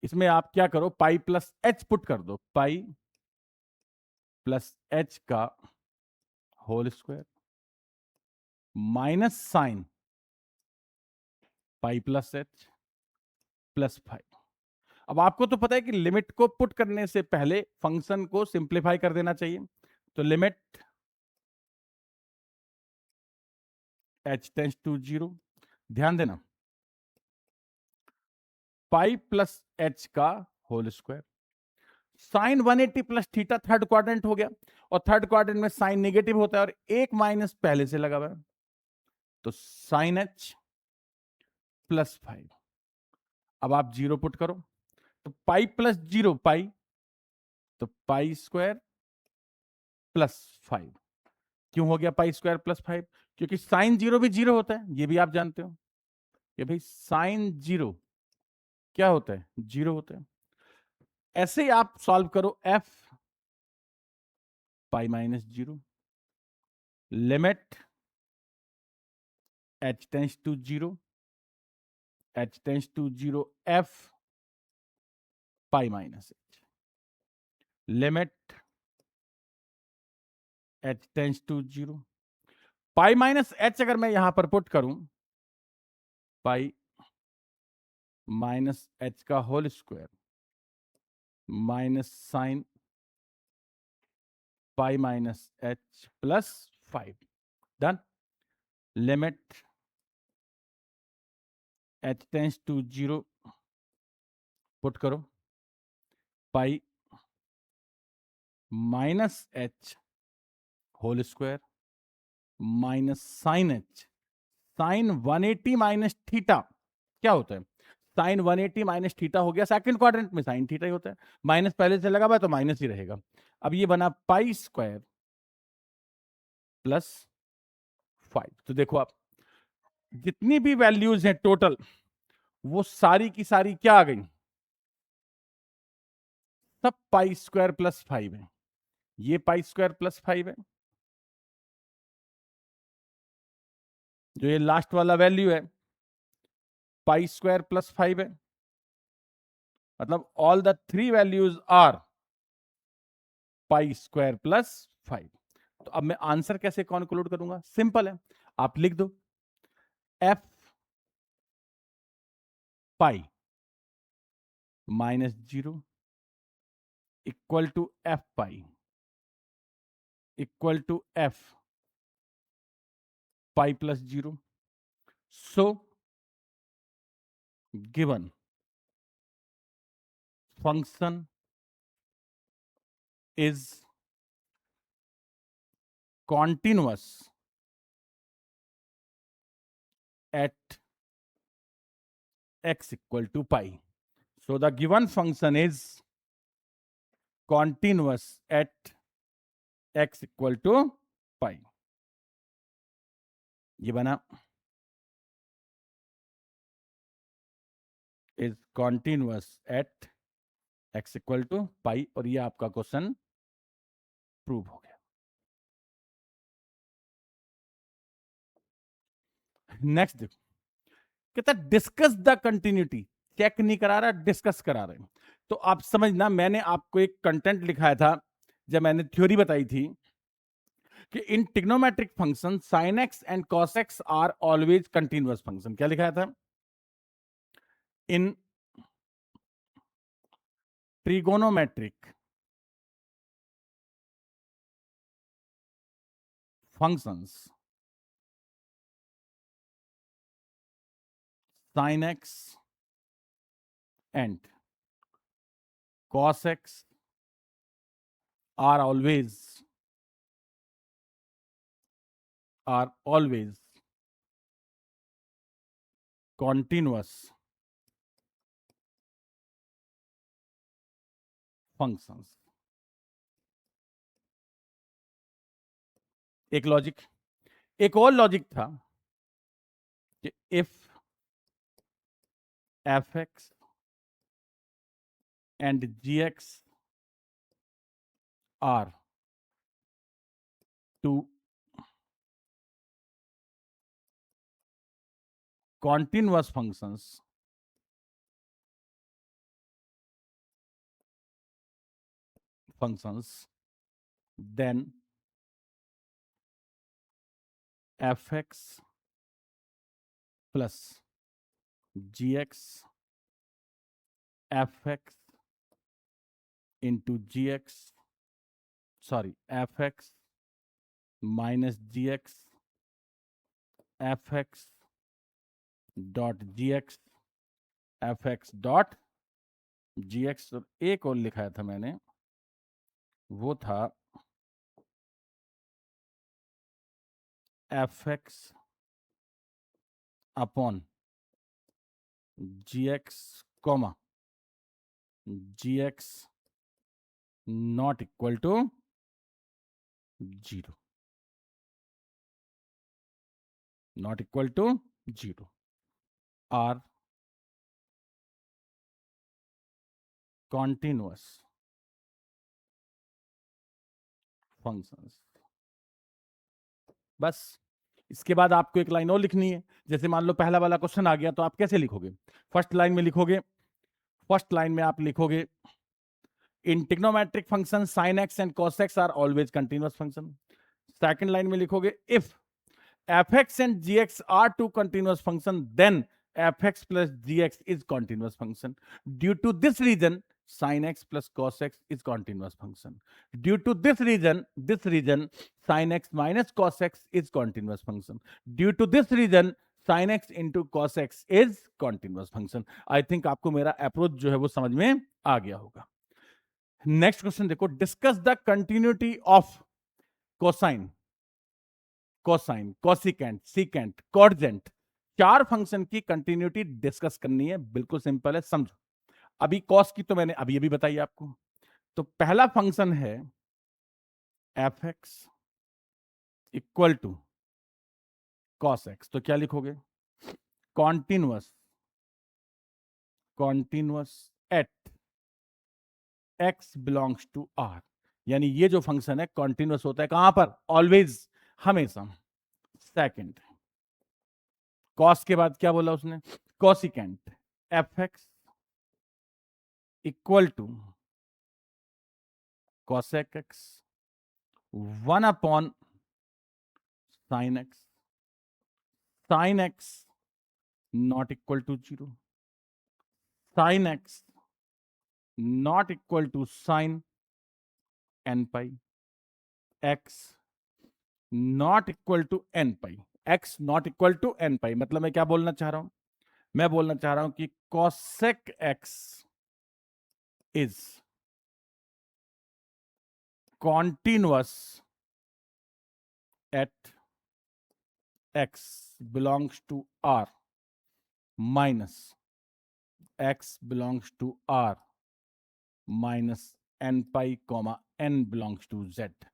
इसमें आप क्या करो, पाई प्लस एच पुट कर दो, पाई प्लस एच का whole square minus sine pi plus h plus 5। अब आपको तो पता है कि लिमिट को पुट करने से पहले फंक्शन को सिंप्लीफाई कर देना चाहिए, तो लिमिट h टेंस टू 0, ध्यान देना पाई प्लस एच का whole square, sine 180 plus theta third quadrant हो गया, और थर्ड क्वाड्रेंट में साइन नेगेटिव होता है और एक माइनस पहले से लगा हुआ है, तो साइन एच प्लस 5। अब आप 0 पुट करो, तो पाई प्लस 0 पाई, तो पाई स्क्वायर प्लस 5। क्यों हो गया पाई स्क्वायर प्लस 5? क्योंकि साइन 0 भी 0 होता है, ये भी आप जानते हो कि भाई साइन 0 क्या होता है, 0 होता है। ऐसे ही आप सॉल्व करो, f pi minus 0, limit h tends to 0, h tends to 0 f pi minus h, limit h tends to 0, pi minus h अगर मैं यहां पर पुट करूं, पाई माइनस h का whole square minus sine pi minus h plus 5, done. Limit h tends to 0 put करो, pi minus h whole square minus sine h, sine 180 minus theta क्या होता है, साइन 180 माइनस थीटा हो गया, सेकंड क्वाड्रेंट में साइन थीटा ही होता है, माइनस पहले से लगा हुआ है तो माइनस ही रहेगा। अब ये बना पाई स्क्वायर प्लस 5। तो देखो आप जितनी भी वैल्यूज हैं टोटल, वो सारी की सारी क्या आ गई, सब पाई स्क्वायर प्लस 5 है। ये पाई स्क्वायर प्लस 5 है, जो ये लास्ट वाला वैल्यू है पाई स्क्वायर प्लस 5 है, मतलब all the three values are pi square plus 5। तो अब मैं आंसर कैसे कॉन्क्लूड करूंगा, सिंपल है, आप लिख दो f pi minus 0 equal to f pi equal to f pi plus 0। So given function is continuous at x equal to pi. So the given function is continuous at x equal to pi. ये बना is continuous at x equal to pi, और ये आपका क्वेश्चन प्रूव हो गया। नेक्स्ट देखो, कहता डिस्कस द कंटिन्यूटी, चेक नहीं करा रहा, डिस्कस करा रहे हैं। तो आप समझना, मैंने आपको एक कंटेंट लिखाया था जब मैंने थ्योरी बताई थी कि in trigonometric function sine x and cos x are always continuous function. क्या लिखाया था, in trigonometric functions sin x and cos x are always continuous functions। एक लॉजिक, एक और लॉजिक था कि if f x and g x are two continuous functions, then fx plus gx fx into gx, sorry, fx minus gx fx dot gx fx dot gx, और एक और लिखाया था मैंने, वो था fx upon gx comma gx not equal to 0, not equal to 0 are continuous functions. बस इसके बाद आपको एक लाइन और लिखनी है। जैसे मान लो पहला वाला क्वेश्चन आ गया, तो आप कैसे लिखोगे? फर्स्ट लाइन में लिखोगे, फर्स्ट लाइन में आप लिखोगे in trigonometric function sin x and cos x are always continuous function. Second line में लिखोगे if fx and gx are two continuous function, then fx plus gx is continuous function. Due to this reason, sin x plus cos x is continuous function. Due to this reason, sin x minus cos x is continuous function. Due to this reason, sin x into cos x is continuous function. I think आपको मेरा अप्रोच जो है वो समझ में आ गया होगा। नेक्स्ट क्वेश्चन देखो, discuss the continuity of cosine, cosine, cosecant, secant, cotangent, चार फंक्शन की कंटिन्यूटी डिस्कस करनी है। बिल्कुल सिंपल है, समझो। अभी कॉस की तो मैंने अभी अभी बताई आपको। तो पहला फंक्शन है f x equal to cos x, तो क्या लिखोगे? Continuous, continuous at x belongs to r. यानी ये जो फंक्शन है कॉन्टिन्यूअस होता है कहां पर? ऑलवेज, हमेशा। सेकंड, कॉस के बाद क्या बोला उसने? Cosecant f x equal to cosec x 1 upon sin x, sin x not equal to 0, sin x not equal to sin n pi, x not equal to n pi, x not equal to n pi। मतलब मैं क्या बोलना चाह रहा हूं? मैं बोलना चाह रहा हूं कि cosec x is continuous at x belongs to r minus x belongs to r minus n pi comma n belongs to z.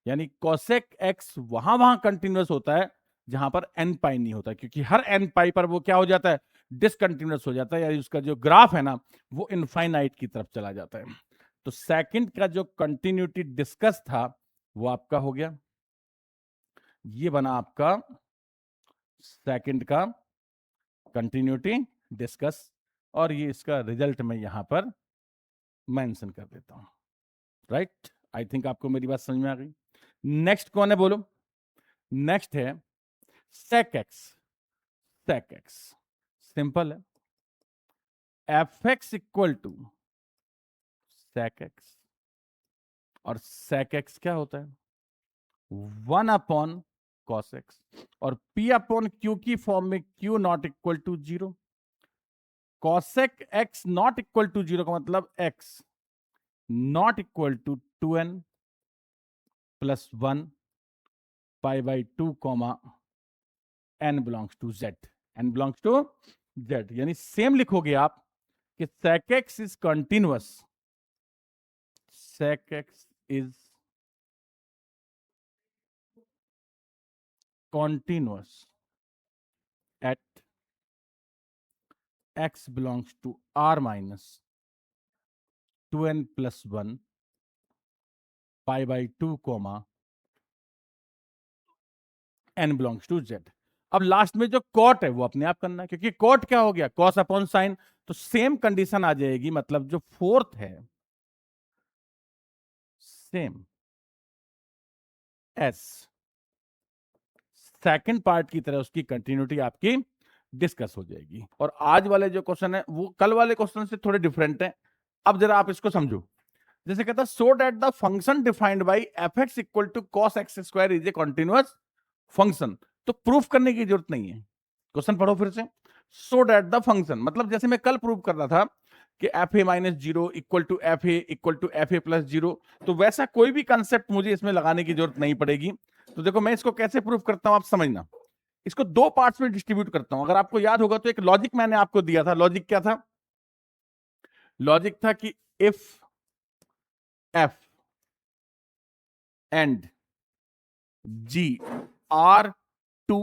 यानी कोसेक एक्स वहां कंटिन्यूअस होता है जहां पर एन पाई नहीं होता, क्योंकि हर एन पाई पर वो क्या हो जाता है? डिसकंटिन्यूअस हो जाता है, यानी उसका जो ग्राफ है ना वो इनफाइनाइट की तरफ चला जाता है। तो सेकंड का जो कंटिन्यूटी डिस्कस था वो आपका हो गया, ये बना आपका सेकंड का कंटिन्यूटी डिस्कस, और ये इसका रिजल्ट मैं यहां पर मेंशन कर देता हूं। राइट, आई थिंक आपको मेरी बात समझ में आ गई। नेक्स्ट कौन है बोलो? नेक्स्ट है sec x, sec x simple है, f x equal to sec x, और sec x क्या होता है? 1 अपॉन cos x, और p अपॉन q की फॉर्म में q not equal to 0। cosec x not equal to 0 का मतलब x not equal to 2n plus 1 पाई by 2 comma n belongs to z, n belongs to z। यानी सेम लिखोगे आप कि sec x is continuous, sec x is continuous at x belongs to r minus 2n plus 1 π/2 comma n belongs to z। अब लास्ट में जो कॉट है वो अपने आप करना है, क्योंकि कॉट क्या हो गया, कॉस अपॉन साइन। तो सेम कंडीशन आ जाएगी, मतलब जो फोर्थ है सेम एस सेकंड पार्ट की तरह उसकी कंटिन्यूटी आपकी डिस्कस हो जाएगी। और आज वाले जो क्वेश्चन है वो कल वाले क्वेश्चन से थोड़े डिफरेंट है। अब जरा आप इसको समझो। जैसे कहता है so that the function defined by f x equal to cos x square is a continuous function. तो प्रूफ करने की जरूरत नहीं है, क्वेश्चन पढ़ो फिर से। सो दैट द फंक्शन, मतलब जैसे मैं कल प्रूव कर रहा था कि f a minus zero equal to f a plus zero, तो वैसा कोई भी कंसेप्ट मुझे इसमें लगाने की जरूरत नहीं पड़ेगी। तो देखो मैं इसको कैसे प्रूव करता हूं आप समझना। इसको दो पार्ट्स में डिस्ट्रीब्यूट करता हूं। अगर आपको याद होगा तो एक लॉजिक मैंने आपको दिया था। लॉजिक क्या था? लॉजिक था कि if f and g are two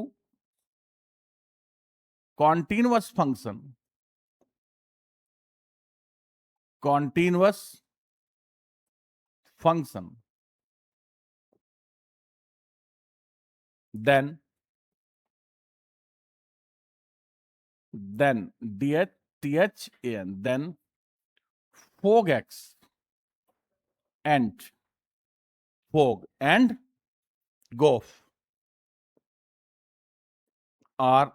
continuous function then then fog x and gof are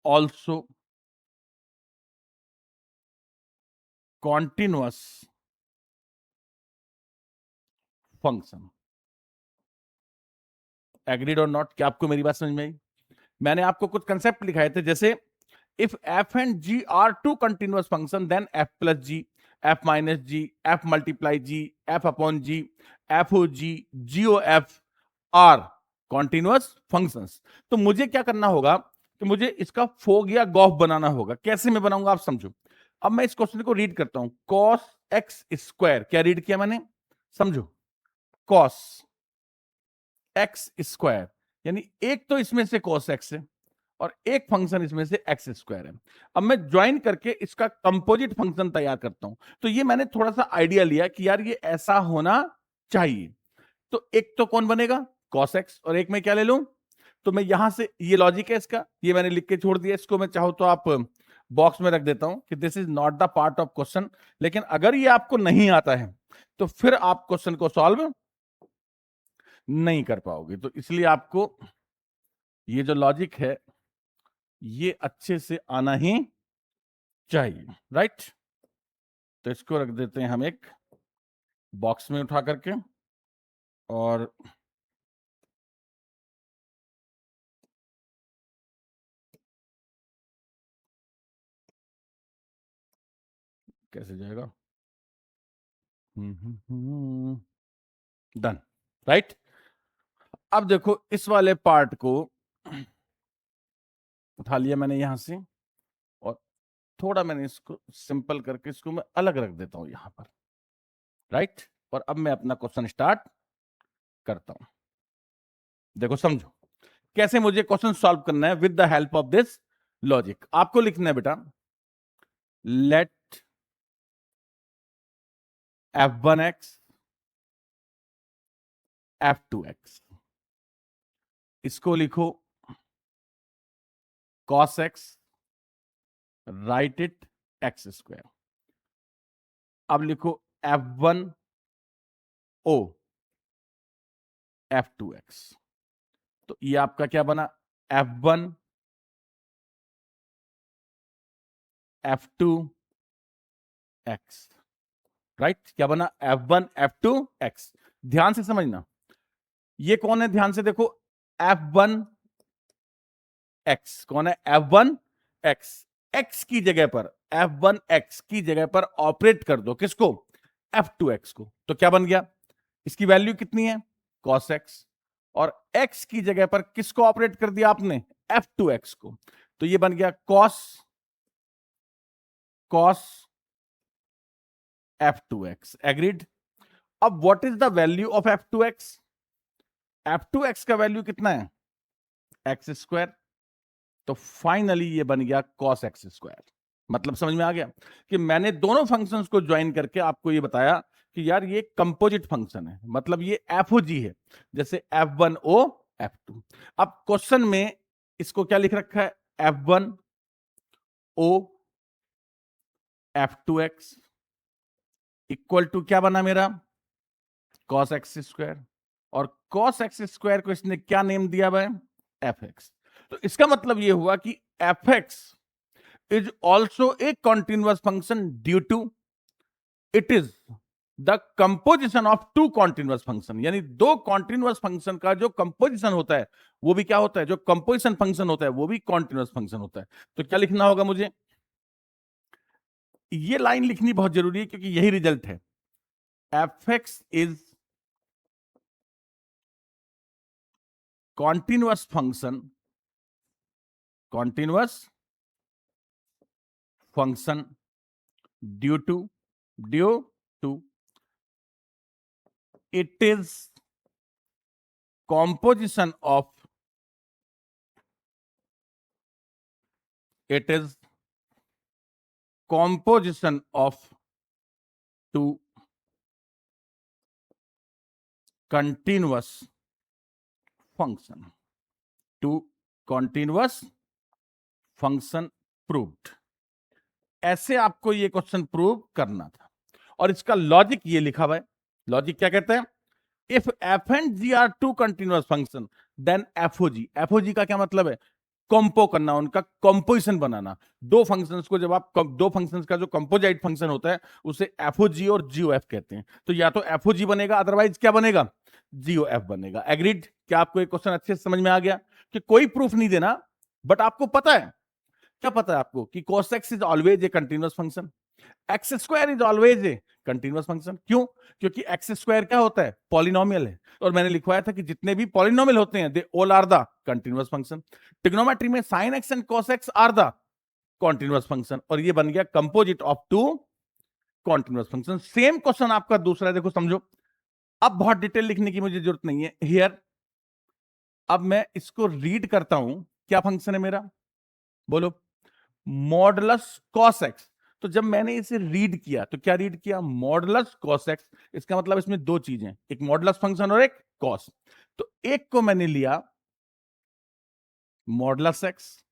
also continuous function। Agreed और नॉट? क्या आपको मेरी बात समझ में आई? मैंने आपको कुछ कंसेप्ट लिखाए थे, जैसे if f and g are two continuous function then f plus g, f minus g, f multiply g, f upon g, f o g, g o f are continuous functions. तो मुझे क्या करना होगा कि मुझे इसका फोग या गॉफ बनाना होगा। कैसे मैं बनाऊंगा आप समझो। अब मैं इस क्वेश्चन को रीड करता हूं। कॉस एक्स स्क्वायर, क्या रीड किया मैंने? समझो, कॉस एक्स स्क्वायर, यानी एक तो इसमें से कॉस एक्स है और एक फंक्शन इसमें से एक्स स्क्वायर है। अब मैं ज्वाइन करके इसका कंपोजिट फंक्शन तैयार करता हूं। तो ये मैंने थोड़ा सा आइडिया लिया कि यार ये ऐसा होना चाहिए। तो एक तो कौन बनेगा? कॉस एक्स, और एक मैं क्या ले लूं? तो मैं यहां से, ये लॉजिक है इसका, ये मैंने लिख के छोड़ दिया। इसको मैं चाहूं तो आप बॉक्स में रख देता हूं कि this is not the part of question. लेकिन अगर ये आपको नहीं आता है तो फिर आप क्वेश्चन को सॉल्व नहीं कर पाओगे। तो इसलिए आपको ये जो लॉजिक है ये अच्छे से आना ही चाहिए, राइट? तो इसको रख देते हैं हम एक बॉक्स में उठा करके, और कैसे जाएगा? Done, right? अब देखो इस वाले पार्ट को उठा लिया मैंने यहां से, और थोड़ा मैंने इसको सिंपल करके इसको मैं अलग रख देता हूं यहां पर, राइट? और अब मैं अपना क्वेश्चन स्टार्ट करता हूं। देखो समझो कैसे मुझे क्वेश्चन सॉल्व करना है with the help of this logic. आपको लिखना है बेटा, लेट f1x f2x, इसको लिखो cos x, right it x square. अब लिखो f1 o f2x। तो ये आपका क्या बना? f1 f2 x, right? क्या बना? f1 f2 x। ध्यान से समझना, ये कौन है? ध्यान से देखो, f1 x कौन है? f1 x। x की जगह पर, f1 x की जगह पर ऑपरेट कर दो किसको? f2 x को। तो क्या बन गया? इसकी वैल्यू कितनी है? cos x। और x की जगह पर किसको ऑपरेट कर दिया आपने? f2 x को। तो ये बन गया cos f2 x। एग्रीड? अब what is the value of f2 x? f2 x का वैल्यू कितना है? x square. तो फाइनली ये बन गया cos x स्क्वायर। मतलब समझ में आ गया कि मैंने दोनों फंक्शंस को ज्वाइन करके आपको ये बताया कि यार ये कंपोजिट फंक्शन है, मतलब ये एफओजी है, जैसे F1O F2। अब क्वेश्चन में इसको क्या लिख रखा है, F1O F2x इक्वल टू क्या बना मेरा, cos x स्क्वायर, और cos x स्क्वायर को इसने क्या नेम दिया भाई, fx। तो इसका मतलब ये हुआ कि fx is also a continuous function due to it is the composition of two continuous function, यानी दो कॉन्टिन्यूअस फंक्शन का जो कंपोजिशन होता है वो भी क्या होता है, जो कंपोजिशन फंक्शन होता है वो भी कॉन्टिन्यूअस फंक्शन होता है। तो क्या लिखना होगा मुझे, ये लाइन लिखनी बहुत जरूरी है क्योंकि यही रिजल्ट है, fx is continuous function due to it is composition of two continuous function, proved। ऐसे आपको ये क्वेश्चन प्रूव करना था, और इसका लॉजिक ये लिखा हुआ है। लॉजिक क्या कहते हैं, if f and g are two continuous function then f o g. F o g का क्या मतलब है, कंपो करना, उनका कंपोजिशन बनाना। दो फंक्शंस को जब आप दो फंक्शंस का जो कंपोजाइट फंक्शन होता है उसे एफओजी और जीओएफ कहते हैं। तो या तो एफओजी बनेगा, अदरवाइज क्या बनेगा, जीओएफ बनेगा। एग्रीड? क्या आपको एक क्वेश्चन अच्छे से समझ में आ गया कि कोई प्रूफ नहीं देना, बट आपको पता है, क्या पता है आपको कि cos x is always a continuous function, x square is always a continuous function. क्यों? क्योंकि एक्स स्क्वायर क्या होता है, पॉलिनोमियल है, और मैंने लिखवाया था कि जितने भी पॉलिनोमियल होते हैं they all are the continuous function. Trigonometry में sine x and cos x are the continuous function, और ये बन गया composite of two continuous function. Same question आपका दूसरा है, देखो समझो। अब बहुत डिटेल लिखने की मुझे जरूरत नहीं है हियर। अब मैं इसको रीड करता हूं, क्या फंक्शन है मेरा, बोलो, मॉडुलस कॉस एक्स। तो जब मैंने इसे रीड किया तो क्या रीड किया, मॉडुलस कॉस एक्स। इसका मतलब इसमें दो चीजें, एक मॉडुलस फंक्शन और एक कॉस। तो एक को मैंने लिया मॉडुलस एक्स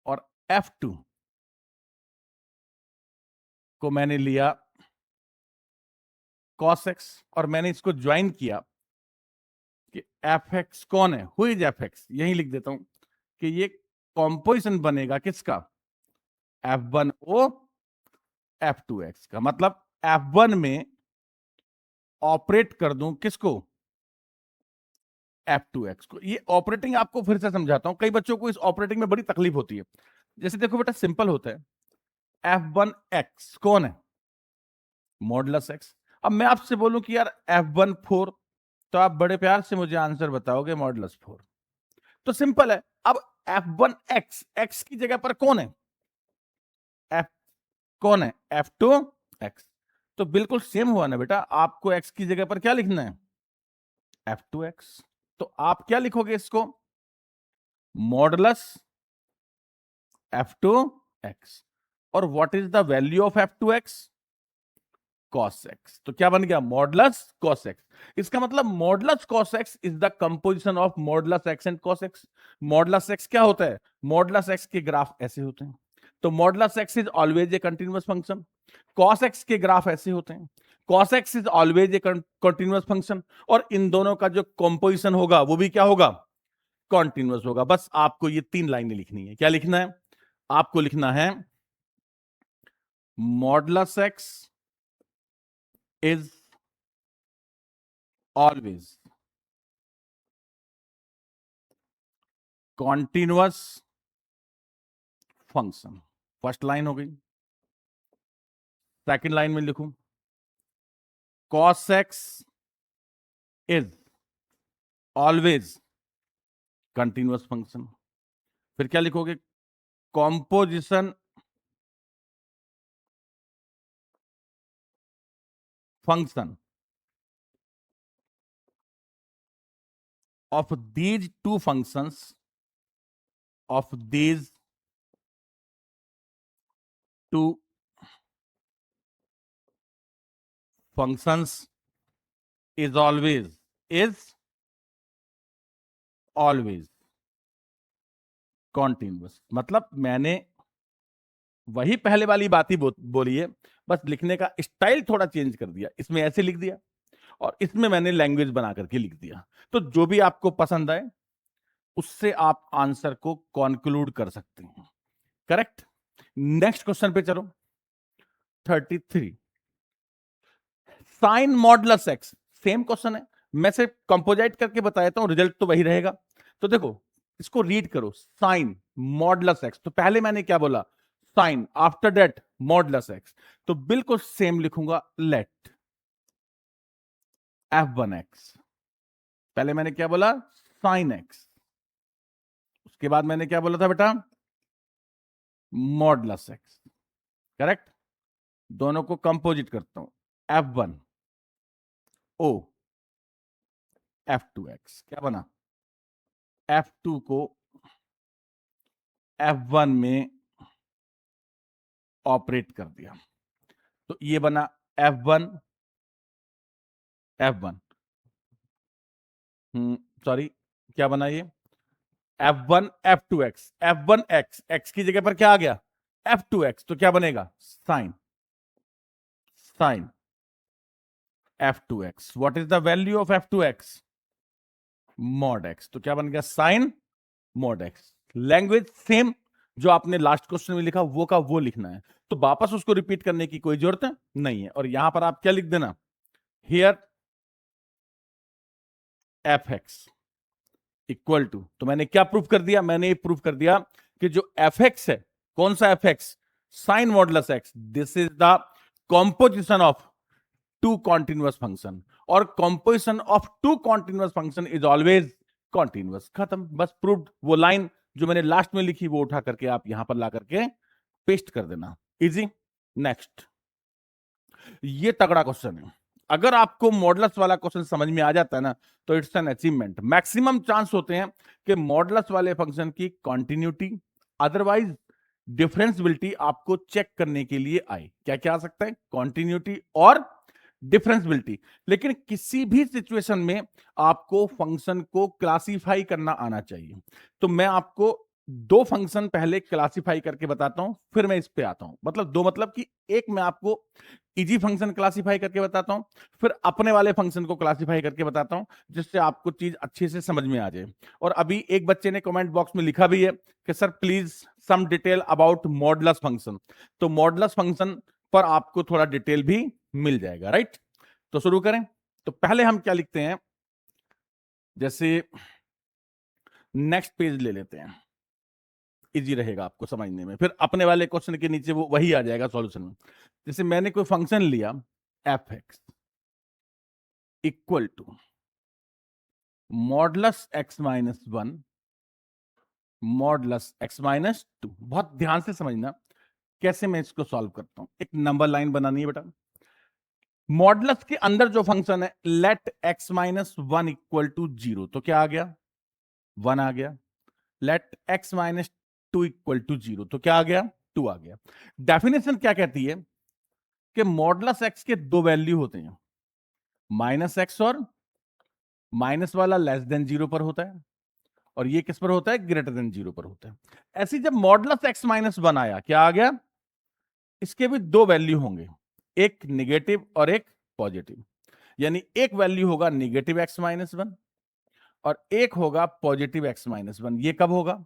और F2 को मैंने लिया कॉस एक्स, और मैंने इसको ज्वाइन किया कि एफ एक्स कौन है, हु इज एफ एक्स। यही लिख देता हूं कि ये कॉम्पोजिशन बनेगा किसका, F1O F2x का। मतलब F1 में ऑपरेट कर दूं किसको, F2x को। ये ऑपरेटिंग आपको फिर से समझाता हूं, कई बच्चों को इस ऑपरेटिंग में बड़ी तकलीफ होती है। जैसे देखो बेटा, सिंपल होता है, F1x कौन है, मॉडुलस एक्स। अब मैं आपसे बोलूं कि यार F1 4, तो आप बड़े प्यार से मुझे आंसर बताओगे मॉडुलस 4। तो सिंपल है। अब F1x, x की जगह पर कौन है, F कौन है, F2x। तो बिल्कुल सेम हुआ ना बेटा, आपको x की जगह पर क्या लिखना है, F2x। तो आप क्या लिखोगे इसको, मॉडुलस F2x। और what is the value of F2x, cos x। तो क्या बन गया, मॉडुलस cos x। इसका मतलब modulus cos x is the composition of modulus x and cos x। Modulus x क्या होता है, मॉडुलस x के ग्राफ ऐसे होते हैं, तो modulus x is always a continuous function. cos x के ग्राफ ऐसे होते हैं, cos x is always a continuous function. और इन दोनों का जो कंपोजिशन होगा वो भी क्या होगा, कॉन्टिन्यूअस होगा। बस आपको ये तीन लाइनें लिखनी है। क्या लिखना है, आपको लिखना है modulus x is always continuous function. First line हो गई। सेकंड लाइन में लिखूं, cos x is always continuous function. फिर क्या लिखोगे, composition function of these two functions, of these two functions is always continuous। मतलब मैंने वही पहले वाली बात ही बोली है, बस लिखने का स्टाइल थोड़ा चेंज कर दिया। इसमें ऐसे लिख दिया और इसमें मैंने लैंग्वेज बना करके लिख दिया। तो जो भी आपको पसंद आए उससे आप आंसर को कॉन्क्लूड कर सकते हैं। करेक्ट। नेक्स्ट क्वेश्चन पे चलो। 33 sine modulus x, same question है, मैं सिर्फ कंपोजिट करके बताता हूं, रिजल्ट तो वही रहेगा। तो देखो इसको रीड करो, साइन मॉडुलस एक्स। तो पहले मैंने क्या बोला, sine, after that modulus x. तो बिल्कुल सेम लिखूंगा, लेट f1x। पहले मैंने क्या बोला, साइन एक्स, उसके बाद मैंने क्या बोला था बेटा, मॉडुलस एक्स। करेक्ट। दोनों को कंपोजिट करता हूं, f1 o f2x। क्या बना, f2 को f1 में ऑपरेट कर दिया, तो ये बना f1 f1, सॉरी क्या बना ये, f1 f2x, f1x, x की जगह पर क्या आ गया, f2x। तो क्या बनेगा, sine f2x। What is the value of f2x, mod x। तो क्या बन गया, sine mod x। Language same, जो आपने लास्ट क्वेश्चन में लिखा वो का वो लिखना है, तो वापस उसको रिपीट करने की कोई जरूरत नहीं है। और यहां पर आप क्या लिख देना, हियर fx इक्वल टू, तो मैंने क्या प्रूफ कर दिया, मैंने ये प्रूफ कर दिया कि जो fx है, कौन सा fx, sine modulus x, this is the composition of two continuous function, और composition of two continuous function is always continuous. खत्म, बस प्रूव्ड। वो लाइन जो मैंने लास्ट में लिखी वो उठा करके आप यहां पर ला करके पेस्ट कर देना, इजी। नेक्स्ट, ये तगड़ा क्वेश्चन है। अगर आपको मॉडुलस वाला क्वेश्चन समझ में आ जाता है ना, तो it's an achievement. Maximum chance होते हैं कि मॉडुलस वाले फंक्शन की कॉन्टिन्यूटी, अदरवाइज डिफरेंशियबिलिटी आपको चेक करने के लिए आए। क्या क्या आ सकता है, कॉन्टिन्यूटी और डिफरेंशियबिलिटी। लेकिन किसी भी सिचुएशन में आपको फंक्शन को क्लासिफाई करना आना चाहिए। तो मैं आपको दो फंक्शन पहले क्लासिफाई करके बताता हूं, फिर मैं इस पे आता हूं। मतलब दो, मतलब कि एक मैं आपको इजी फंक्शन क्लासिफाई करके बताता हूं, फिर अपने वाले फंक्शन को क्लासिफाई करके बताता हूं, जिससे आपको चीज अच्छे से समझ में आ जाए। और अभी एक बच्चे ने कमेंट बॉक्स में लिखा भी है कि sir please some detail about modulus function. तो मॉडुलस फंक्शन पर आपको थोड़ा डिटेल भी मिल जाएगा, राइट। तो शुरू करें। तो पहले हम क्या लिखते हैं, जैसे नेक्स्ट पेज ले लेते हैं, इजी रहेगा आपको समझने में, फिर अपने वाले क्वेश्चन के नीचे वो वही आ जाएगा सॉल्यूशन में। जैसे मैंने कोई फंक्शन लिया f(x) equal to modulus x minus 1 modulus x minus 2। बहुत ध्यान से समझना कैसे मैं इसको सॉल्व करता हूं। एक नंबर लाइन बनानी है बेटा। मॉडुलस के अंदर जो फंक्शन है, let x minus 1 equal to 0, तो क्या आ गया, 1 आ गया। Let x minus 2 equal to 0, तो क्या आ गया, 2 आ गया। डेफिनेशन क्या कहती है कि मॉडुलस x के दो वैल्यू होते हैं, माइनस एक्स और माइनस वाला लेस देन 0 पर होता है, और ये किस पर होता है, ग्रेटर देन 0 पर होता है। ऐसे जब मॉडुलस x माइनस 1 आया, क्या आ गया, इसके भी दो वैल्यू होंगे, एक निगेटिव और एक पॉजिटिव। यानी एक वैल्यू होगा निगेटिव x माइनस 1 और एक होगा पॉजिटिव x माइनस 1। ये कब होगा,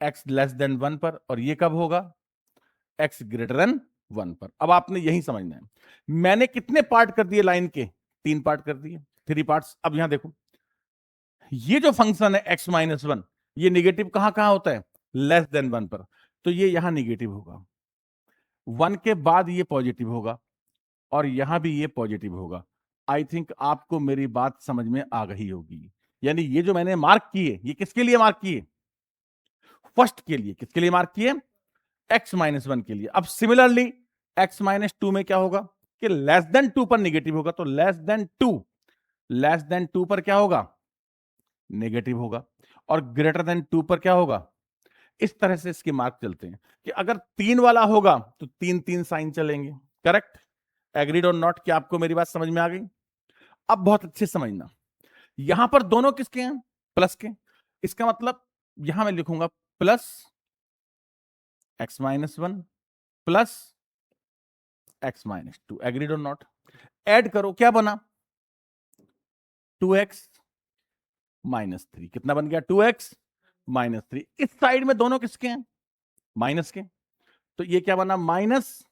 x लेस देन 1 पर, और ये कब होगा, x ग्रेटर देन 1 पर। अब आपने यही समझना है। मैंने कितने पार्ट कर दिए लाइन के, 3 पार्ट कर दिए, 3 पार्ट्स। अब यहां देखो, ये जो फंक्शन है x माइनस 1, ये निगेटिव कहां कहां होता है, लेस देन 1 पर, तो ये यहां निगेटिव होगा। 1 के बाद ये पॉजिटिव होगा, और यहां भी ये पॉजिटिव होगा। आई थिंक आपको मेरी बात समझ में आ गई होगी। यानी ये जो मैंने मार्क किए, ये किसके लिए मार्क किए, फर्स्ट के लिए। किसके लिए मार्क किए, x माइनस 1 के लिए। अब सिमिलरली x माइनस 2 में क्या होगा, कि लेस देन 2 पर निगेटिव होगा, तो लेस देन 2 पर क्या होगा, नेगेटिव होगा, और ग्रेटर देन 2 पर क्या होगा। इस तरह से इसके मार्क चलते हैं कि अगर 3 वाला होगा तो 3 3 साइन चलेंगे, करेक्ट। एग्रीड और नॉट? क्या आपको मेरी बात समझ में आ गई? अब बहुत अच्छे से समझना, यहां पर दोनों किसके हैं? प्लस के। इसका मतलब यहां मैं लिखूंगा plus x-1 plus x-2। Agreed और नॉट? ऐड करो, क्या बना? 2x-3। कितना बन गया? 2x-3। इस साइड में दोनों किसके हैं? माइनस के। तो ये क्या बना? Minus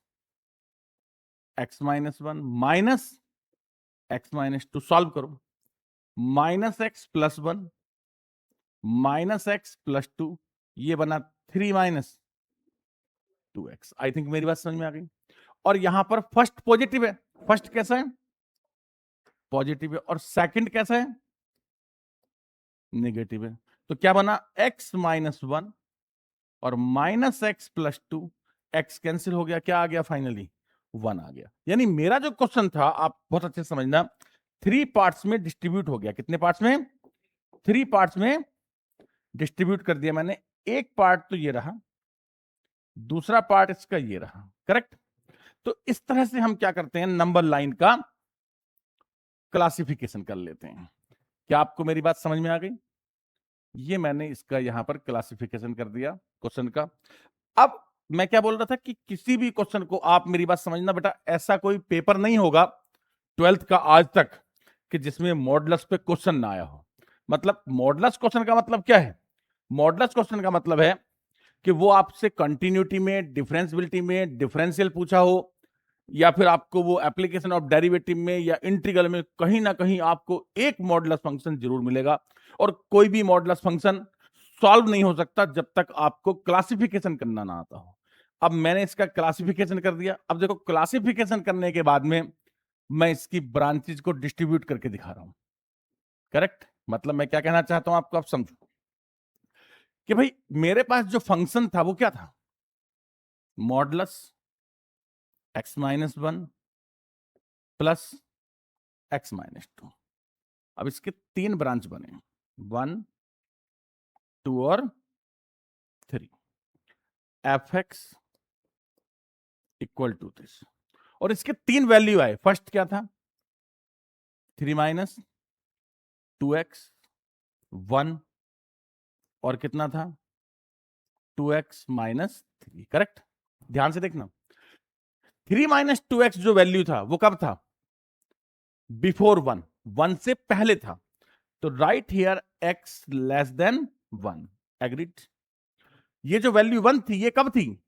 x-1 minus x-2। Solve करो। Minus x plus 1 minus x plus 2, ये बना 3 माइनस 2x। आई थिंक मेरी बात समझ में आ गई। और यहां पर फर्स्ट पॉजिटिव है। फर्स्ट कैसा है? पॉजिटिव है। और सेकंड कैसा है? नेगेटिव है। तो क्या बना? x-1 और minus x plus 2। X cancel हो गया, क्या आ गया? फाइनली 1 आ गया। यानी मेरा जो क्वेश्चन था, आप बहुत अच्छे से समझना, 3 पार्ट्स में डिस्ट्रीब्यूट हो गया। कितने पार्ट्स में? 3 पार्ट्स में डिस्ट्रीब्यूट कर दिया मैंने। एक पार्ट तो ये रहा, दूसरा पार्ट इसका ये रहा। करेक्ट? तो इस तरह से हम क्या करते हैं, नंबर लाइन का क्लासिफिकेशन कर लेते हैं। क्या आपको मेरी बात समझ में आ गई? ये मैंने इसका यहां पर क्लासिफिकेशन कर दिया क्वेश्चन का। अब मैं क्या बोल रहा था कि किसी भी क्वेश्चन को, आप मेरी बात समझना बेटा, ऐसा कोई पेपर नहीं होगा 12th का आज तक कि जिसमें मॉडुलस पे क्वेश्चन ना आया हो। मतलब मॉडुलस क्वेश्चन का मतलब क्या है? मॉडुलस क्वेश्चन का मतलब है कि वो आपसे कंटिन्यूटी में, डिफरेंशियबिलिटी में, डिफरेंशियल पूछा हो, या फिर आपको वो एप्लीकेशन ऑफ डेरिवेटिव में या इंटीग्रल में कहीं ना कहीं आपको एक मॉडुलस फंक्शन जरूर मिलेगा। और कोई भी मॉडुलस फंक्शन सॉल्व नहीं हो सकता जब तक आपको क्लासिफिकेशन करना ना आता हो। अब मैंने इसका क्लासिफिकेशन कर दिया। अब देखो, क्लासिफिकेशन करने के बाद में मैं इसकी ब्रांचेज को डिस्ट्रीब्यूट करके दिखा रहा हूं। करेक्ट? मतलब मैं क्या कहना चाहता हूं आपको, आप समझो कि भाई मेरे पास जो फंक्शन था वो क्या था? Modulus x-1 plus x-2। अब इसके 3 ब्रांच बने, 1, 2 और 3। f(x) equal to this. और इसके 3 वैल्यू आए। फर्स्ट क्या था? 3 माइनस 2x 1, और कितना था? 2x minus 3। करेक्ट? ध्यान से देखना, 3 माइनस 2x जो वैल्यू था वो कब था? बिफोर 1, 1 से पहले था। तो right here x less than 1। Agreed? ये जो वैल्यू 1 थी, ये कब थी?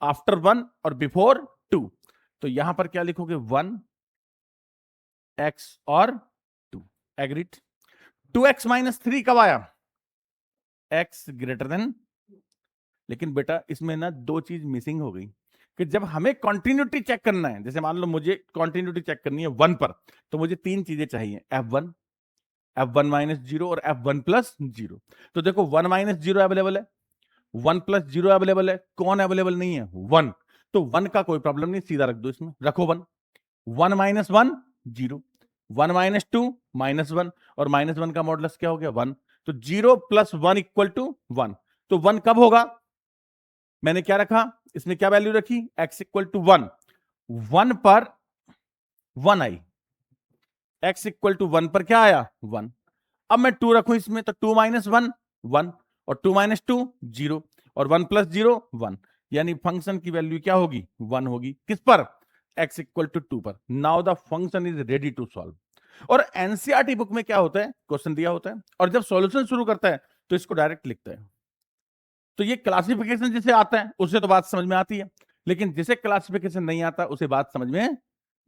आफ्टर 1 और बिफोर 2। तो यहां पर क्या लिखोगे? 1 x और 2। एग्रीड? 2x माइनस 3 कब आया? x greater then. लेकिन बेटा इसमें ना 2 चीज मिसिंग हो गई कि जब हमें कंटिन्यूटी चेक करना है, जैसे मान लो मुझे कंटिन्यूटी चेक करनी है 1 पर, तो मुझे 3 चीजें चाहिए, f1, f1 माइनस 0 और f1 प्लस 0। तो देखो 1 माइनस 0 अवेलेबल है, 1 प्लस 0 अवेलेबल है। कौन अवेलेबल नहीं है? 1। तो 1 का कोई प्रॉब्लम नहीं, सीधा रख दो इसमें, रखो 1। 1 माइनस 1 0, 1 माइनस 2 माइनस 1, और माइनस 1 का मॉडुलस क्या हो गया? 1। तो 0 प्लस 1 इक्वल टू 1। तो 1 कब होगा? मैंने क्या रखा इसमें, क्या वैल्यू रखी? x equal to 1। 1 पर 1 आई, x इक्वल टू 1 पर क्या आया? 1। अब मैं 2 रखूं इसमें, तो 2 माइनस 1 1, और 2 माइनस 2 0, और 1 प्लस 0 1। यानी फंक्शन की वैल्यू क्या होगी? 1 होगी। किस पर? x इक्वल टू 2 पर। Now the function is ready to solve. और एनसीईआरटी बुक में क्या होता है? क्वेश्चन दिया होता है, और जब सॉल्यूशन शुरू करता है तो इसको डायरेक्ट लिखता है। तो ये क्लासिफिकेशन जिसे आता है उसे तो बात समझ में आती है, लेकिन जिसे क्लासिफिकेशन नहीं आता उसे बात समझ में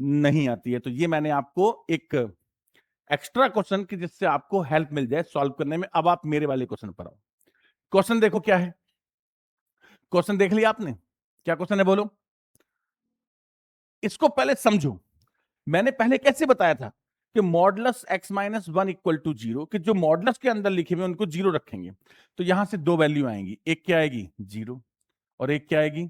नहीं आती है। तो ये मैंने आपको एक एक्स्ट्रा क्वेश्चन की जिससे आपको हेल्प मिल जाए सॉल्व करने में। अब आप मेरे वाले क्वेश्चन पर आओ। क्वेश्चन देखो क्या है। क्वेश्चन देख लिया आपने? क्या क्वेश्चन है बोलो? इसको पहले समझो। मैंने पहले कैसे बताया था कि मॉडुलस x-1 इक्वल टू 0, कि जो मॉडुलस के अंदर लिखे हुए उनको 0 रखेंगे। तो यहां से 2 वैल्यू आएंगी, एक क्या आएगी? 0, और एक क्या आएगी?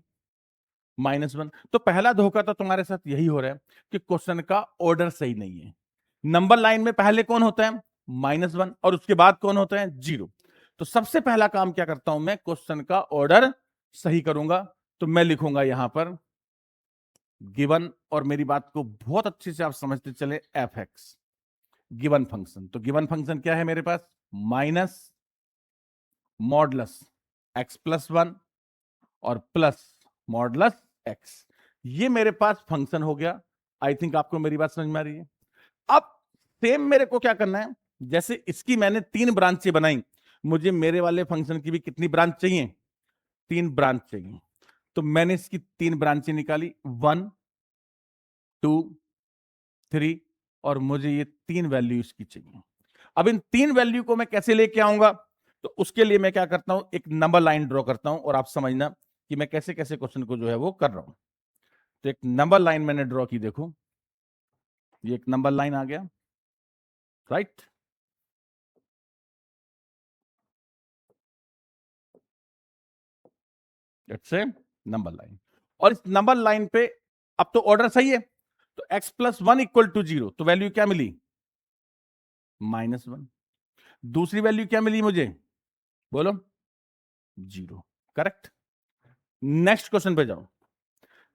-1। तो पहला धोखा तो तुम्हारे साथ यही हो रहा है कि क्वेश्चन का ऑर्डर सही नहीं है। नंबर लाइन में पहले कौन होता है? -1, और उसके बाद कौन होता है? 0। तो सबसे पहला काम क्या करता हूं मैं? क्वेश्चन का ऑर्डर सही करूंगा। तो मैं लिखूंगा यहां पर गिवन, और मेरी बात को बहुत अच्छे से आप समझते चले, एफ एक्स गिवन फंक्शन। तो गिवन फंक्शन क्या है मेरे पास? Minus modulus x plus one और प्लस मॉडलस एक्स। ये मेरे पास फंक्शन हो गया। आई थिंक आपको मेरी बात समझ में आ रही है। अब सेम मेरे को क्या करना है, जैसे इसकी मैंने 3 ब्रांचें बनाई, मुझे मेरे वाले फंक्शन की भी कितनी ब्रांच चाहिए? 3 ब्रांच चाहिए। तो मैंने इसकी 3 ब्रांचें निकाली, 1 2 3, और मुझे ये 3 वैल्यू इसकी चाहिए। अब इन 3 वैल्यू को मैं कैसे लेके आऊंगा? तो उसके लिए मैं क्या करता हूं, एक नंबर लाइन ड्रॉ करता हूं, और आप समझना कि मैं कैसे कैसे क्वेश्चन को जो है वो कर रहा हूं। तो एक नंबर लाइन मैंने ड्रॉ की, देखो ये एक नंबर लाइन आ गया, right. It's a number line, और इस नंबर लाइन पे अब तो ऑर्डर सही है। तो x plus one equal to 0, तो वैल्यू क्या मिली? -1। दूसरी वैल्यू क्या मिली मुझे? बोलो। 0। करेक्ट। नेक्स्ट क्वेश्चन पे जाओ।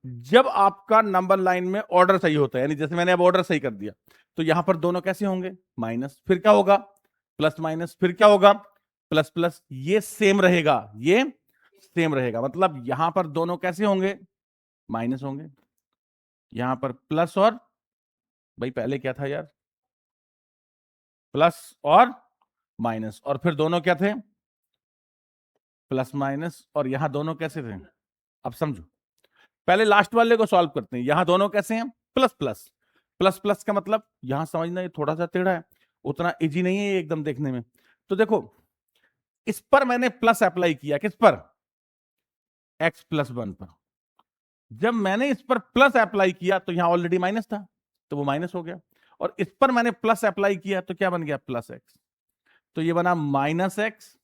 जब आपका नंबर लाइन में ऑर्डर सही होता है, यानी जैसे मैंने अब ऑर्डर सही कर दिया, तो यहां पर दोनों कैसे होंगे? माइनस, फिर क्या होगा? प्लस माइनस, फिर क्या होगा? Plus plus. ये सेम रहेगा, ये सेम रहेगा, मतलब यहां पर दोनों कैसे होंगे? माइनस होंगे। यहां पर प्लस और, भाई पहले क्या था यार? प्लस और माइनस, और फिर दोनों क्या थे? प्लस माइनस, और यहां दोनों कैसे थे? अब समझो, पहले लास्ट वाले को सॉल्व करते हैं। यहां दोनों कैसे हैं? Plus plus. प्लस प्लस का मतलब यहां समझना, ये थोड़ा सा टेढ़ा है, उतना इजी नहीं है ये एकदम देखने में। तो देखो, इस पर मैंने प्लस अप्लाई किया, किस पर? एक्स प्लस वन पर। जब मैंने इस पर प्लस अप्लाई किया तो यहां ऑलरेडी माइनस था, तो वो माइनस हो गया, और इस पर मैंने प्लस अप्लाई किया तो क्या बन गया? Plus x. तो ये बना minus x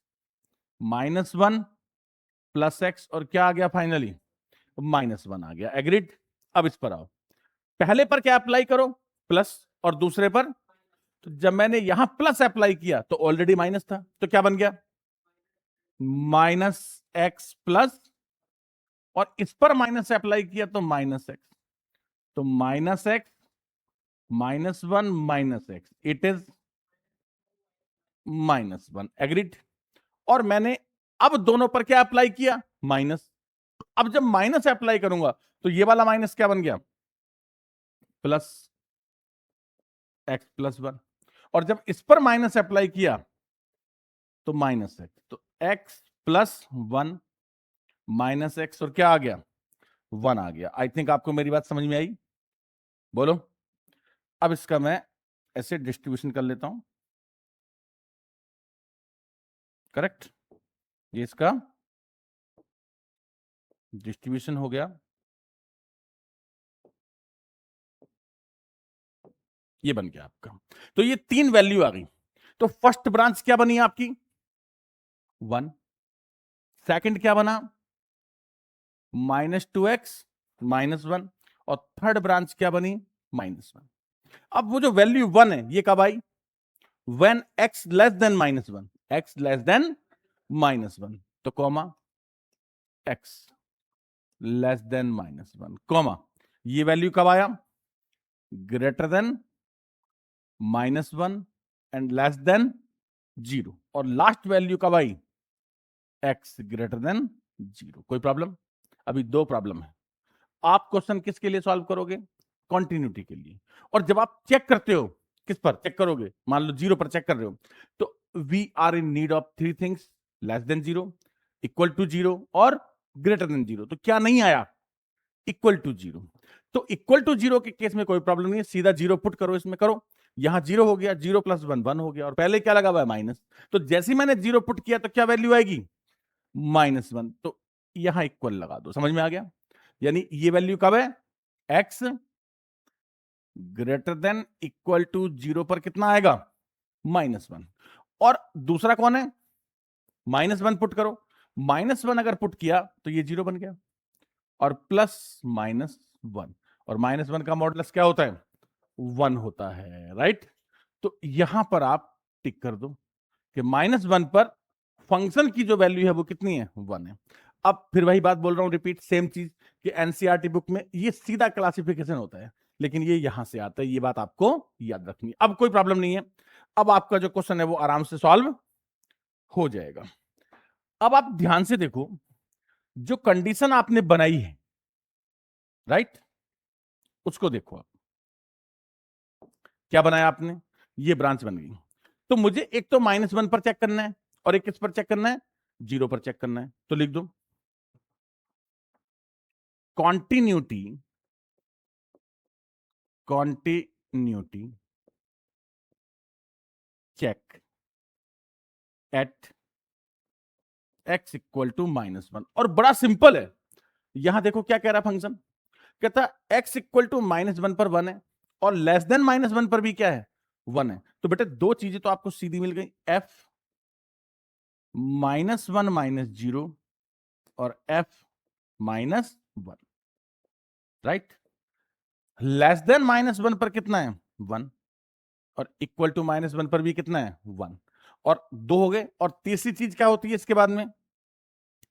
minus one plus x, और क्या आ गया फाइनली? -1 आ गया। एग्रीड। अब इस पर आओ, पहले पर क्या अप्लाई करो? प्लस, और दूसरे पर, तो जब मैंने यहां प्लस अप्लाई किया तो ऑलरेडी माइनस था, तो क्या बन गया? -x प्लस, और इस पर माइनस अप्लाई किया तो -x, तो -x -1 -x, it is -1। Agreed. और मैंने अब दोनों पर क्या अप्लाई किया? माइनस। अब जब माइनस अप्लाई करूंगा तो ये वाला माइनस क्या बन गया? प्लस एक्स प्लस वन, और जब इस पर माइनस अप्लाई किया तो -x, तो x plus one minus x, और क्या आ गया? 1 आ गया। आई थिंक आपको मेरी बात समझ में आई। बोलो। अब इसका मैं ऐसे डिस्ट्रीब्यूशन कर लेता हूं। करेक्ट। ये इसका डिस्ट्रीब्यूशन हो गया, ये बन गया आपका। तो ये 3 वैल्यू आ गई। तो फर्स्ट ब्रांच क्या बनी आपकी? 1। सेकंड क्या बना? -2x -1, और थर्ड ब्रांच क्या बनी? -1। अब वो जो वैल्यू 1 है, ये कब आई? When x less than -1, x less than -1, तो comma x less than -1, comma ये वैल्यू कब आया? Greater than -1 and less than 0, और लास्ट वैल्यू कब आई? x greater than 0। कोई प्रॉब्लम? अभी 2 प्रॉब्लम है। आप क्वेश्चन किसके लिए सॉल्व करोगे? कॉन्टिन्यूटी के लिए। और जब आप चेक करते हो, किस पर चेक करोगे? मान लो 0 पर चेक कर रहे हो, तो we are in need of 3 things: less than 0, equal to 0, और ग्रेटर देन 0। तो क्या नहीं आया? Equal to 0। तो इक्वल टू 0 के केस में कोई प्रॉब्लम नहीं है, सीधा 0 पुट करो, इसमें करो। यहां 0 हो गया, 0 प्लस 1 1 हो गया, और पहले क्या लगा हुआ है? माइनस। तो जैसे ही मैंने 0 पुट किया तो क्या वैल्यू आएगी? -1। तो यहां इक्वल लगा दो। समझ में आ गया? यानी ये वैल्यू कब है? x greater than equal to 0 पर कितना आएगा? -1। और दूसरा कौन है? -1 पुट करो। -1 अगर पुट किया तो ये 0 बन गया, और प्लस -1, और -1 का मॉडुलस क्या होता है? 1 होता है, राइट। तो यहां पर आप टिक कर दो कि -1 पर फंक्शन की जो वैल्यू है वो कितनी है? 1 है। अब फिर वही बात बोल रहा हूं, रिपीट सेम चीज कि एनसीईआरटी बुक में ये सीधा क्लासिफिकेशन होता है, लेकिन ये यहां से आता है, ये बात आपको याद रखनी है। अब कोई प्रॉब्लम नहीं है, अब आपका जो क्वेश्चन है वो आराम से सॉल्व हो जाएगा। अब आप ध्यान से देखो, जो कंडीशन आपने बनाई है, राइट, उसको देखो आप क्या बनाया आपने, ये ब्रांच बन गई। तो मुझे एक तो -1 पर चेक करना है और एक किस पर चेक करना है, 0 पर चेक करना है। तो लिख दो continuity, continuity check at x equal to -1। और बड़ा सिंपल है, यहां देखो क्या कह रहा फंक्शन, कहता x इक्वल टू -1 पर 1 है और लेस देन -1 पर भी क्या है, 1 है। तो बेटे दो चीजें तो आपको सीधी मिल गई, f -1 -0 और f -1, राइट। लेस देन -1 पर कितना है, 1, और इक्वल टू -1 पर भी कितना है, 1, और 2 हो गए। और तीसरी चीज क्या होती है इसके बाद में,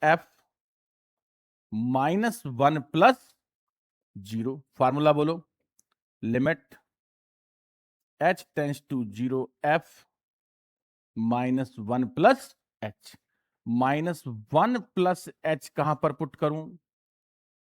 f -1 प्लस 0। फार्मूला बोलो, limit h tends to 0 f -1 plus h। -1 plus h कहां पर पुट करूं,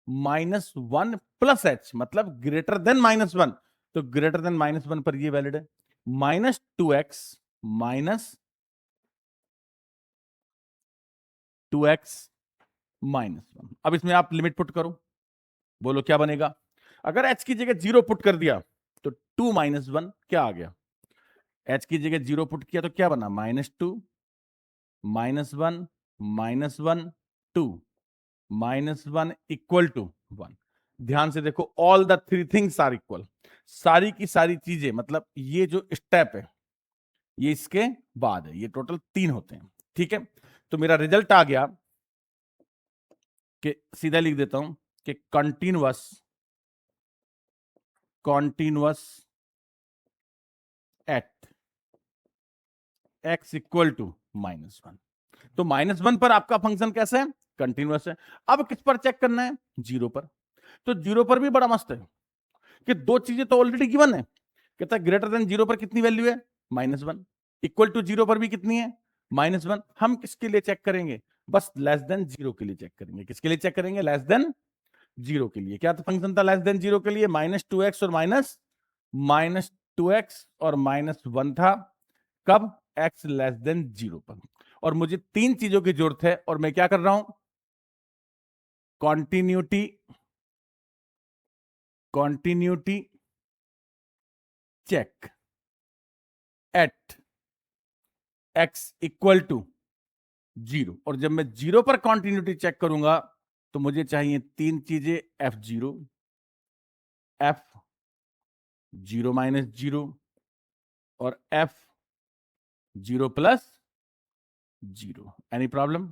-1 प्लस h मतलब ग्रेटर देन -1, तो ग्रेटर देन -1 पर ये वैलिड है। -2x -2x-1। अब इसमें आप लिमिट पुट करो, बोलो क्या बनेगा। अगर h की जगह 0 पुट कर दिया तो 2 -1 क्या आ गया, h की जगह 0 पुट किया तो क्या बना, -2 -1 -1 2 -1 इक्वल टू 1। ध्यान से देखो, all the three things are equal, सारी की सारी चीजें, मतलब ये जो स्टेप है ये इसके बाद है, ये टोटल 3 होते हैं, ठीक है। तो मेरा रिजल्ट आ गया कि सीधा लिख देता हूं कि continuous at x equal to -1। तो -1 पर आपका फंक्शन कैसा है, कंटिन्यूअस है। अब किस पर चेक करना है, 0 पर। तो 0 पर भी बड़ा मस्त है कि दो चीजें तो ऑलरेडी गिवन है, कहता है ग्रेटर देन 0 पर कितनी वैल्यू है, -1, इक्वल टू 0 पर भी कितनी है, -1। हम किसके लिए चेक करेंगे, बस लेस देन 0 के लिए चेक करेंगे। किसके लिए चेक करेंगे, लेस देन 0 के लिए। क्या तो फंक्शन था लेस देन 0 के लिए, -2x और -2x और -1 था, कब, x लेस देन 0 पर। और मुझे 3 चीजों की जरूरत है और मैं क्या कर रहा हूं, continuity check at x equal to 0। और जब मैं 0 पर कॉन्टिन्यूटी चेक करूंगा तो मुझे चाहिए 3 चीजें, f0 f0 -0 और f0 plus 0। Any problem,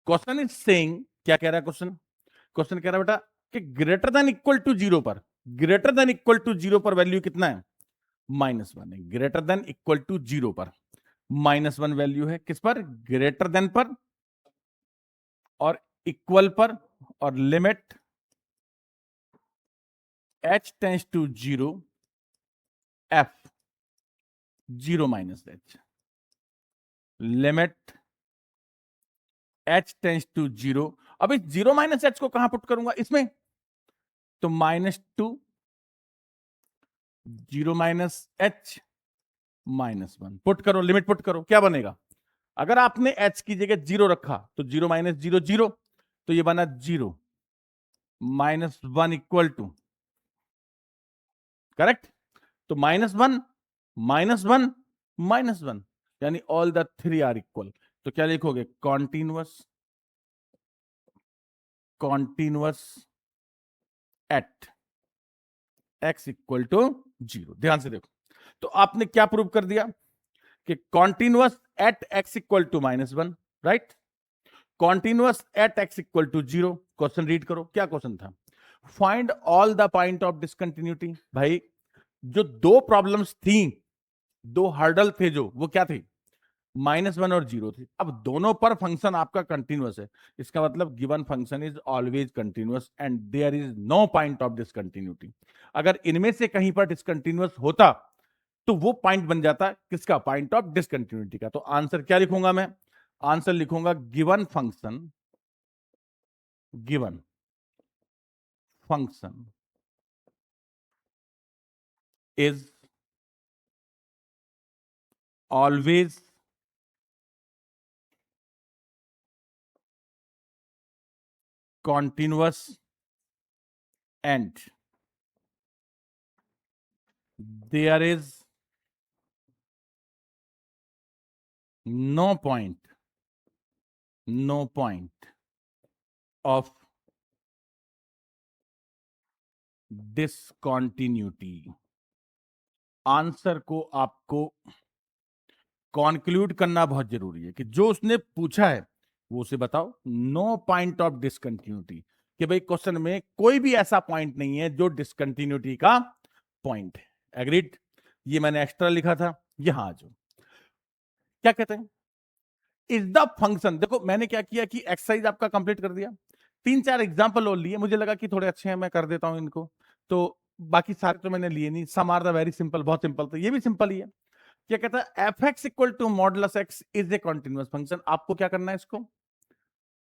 question is saying, क्या कह रहा है क्वेश्चन, क्वेश्चन कह रहा है बेटा कि ग्रेटर देन इक्वल टू 0 पर, ग्रेटर देन इक्वल टू 0 पर वैल्यू कितना है, -1 है। ग्रेटर देन इक्वल टू 0 पर -1 वैल्यू है, किस पर, ग्रेटर देन पर और इक्वल पर, और limit h tends to 0 f0 -h, limit h tends to 0। अब इस 0 -h को कहां पुट करूंगा, इसमें, तो -2 0 -h -1 पुट करो, लिमिट पुट करो, क्या बनेगा। अगर आपने h की जगह 0 रखा तो 0 -0 0, तो ये बना 0 -1 इक्वल टू, करेक्ट। तो -1 -1 -1 यानी all the three are equal. तो क्या लिखोगे, continuous at x equal to 0। ध्यान से देखो, तो आपने क्या प्रूव कर दिया कि continuous at x equal to -1, right, continuous at x equal to 0। Question read करो, क्या क्वेश्चन था, find all the point of discontinuity. भाई जो दो प्रॉब्लम्स थी, दो हर्डल थे जो, वो क्या थे, -1 और 0 थी। अब दोनों पर फंक्शन आपका कंटिन्यूअस है, इसका मतलब given function is always continuous and there is no point of discontinuity. अगर इनमें से कहीं पर डिसकंटिन्यूअस होता तो वो पॉइंट बन जाता किसका, पॉइंट ऑफ डिसकंटिन्यूटी का। तो आंसर क्या लिखूंगा मैं, आंसर लिखूंगा given function is always continuous and there is no point of discontinuity। Answer को आपको कॉन्क्लूड करना बहुत जरूरी है कि जो उसने पूछा है वो उसे बताओ, नो पॉइंट ऑफ डिसकंटिन्यूटी, कि भाई क्वेश्चन में कोई भी ऐसा पॉइंट नहीं है जो डिसकंटिन्यूटी का पॉइंट है। एग्रीड? ये मैंने एक्स्ट्रा लिखा था, यहां आ जाओ। क्या कहते हैं, इज द फंक्शन। देखो मैंने क्या किया कि एक्सरसाइज आपका कंप्लीट कर दिया, 3-4 एग्जांपल और लिए, मुझे लगा कि थोड़े अच्छे हैं मैं कर देता हूं इनको, तो बाकी सारे तो मैंने लिए नहीं। Some are the very simple, बहुत सिंपल, तो ये भी सिंपल ही है। क्या कहता है, f x equal to modulus x is a continuous function. आपको क्या करना है, इसको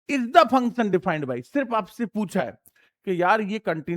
is the function defined by, सिर्फ आपसे पूछा है कि यार ये कंटिन्यू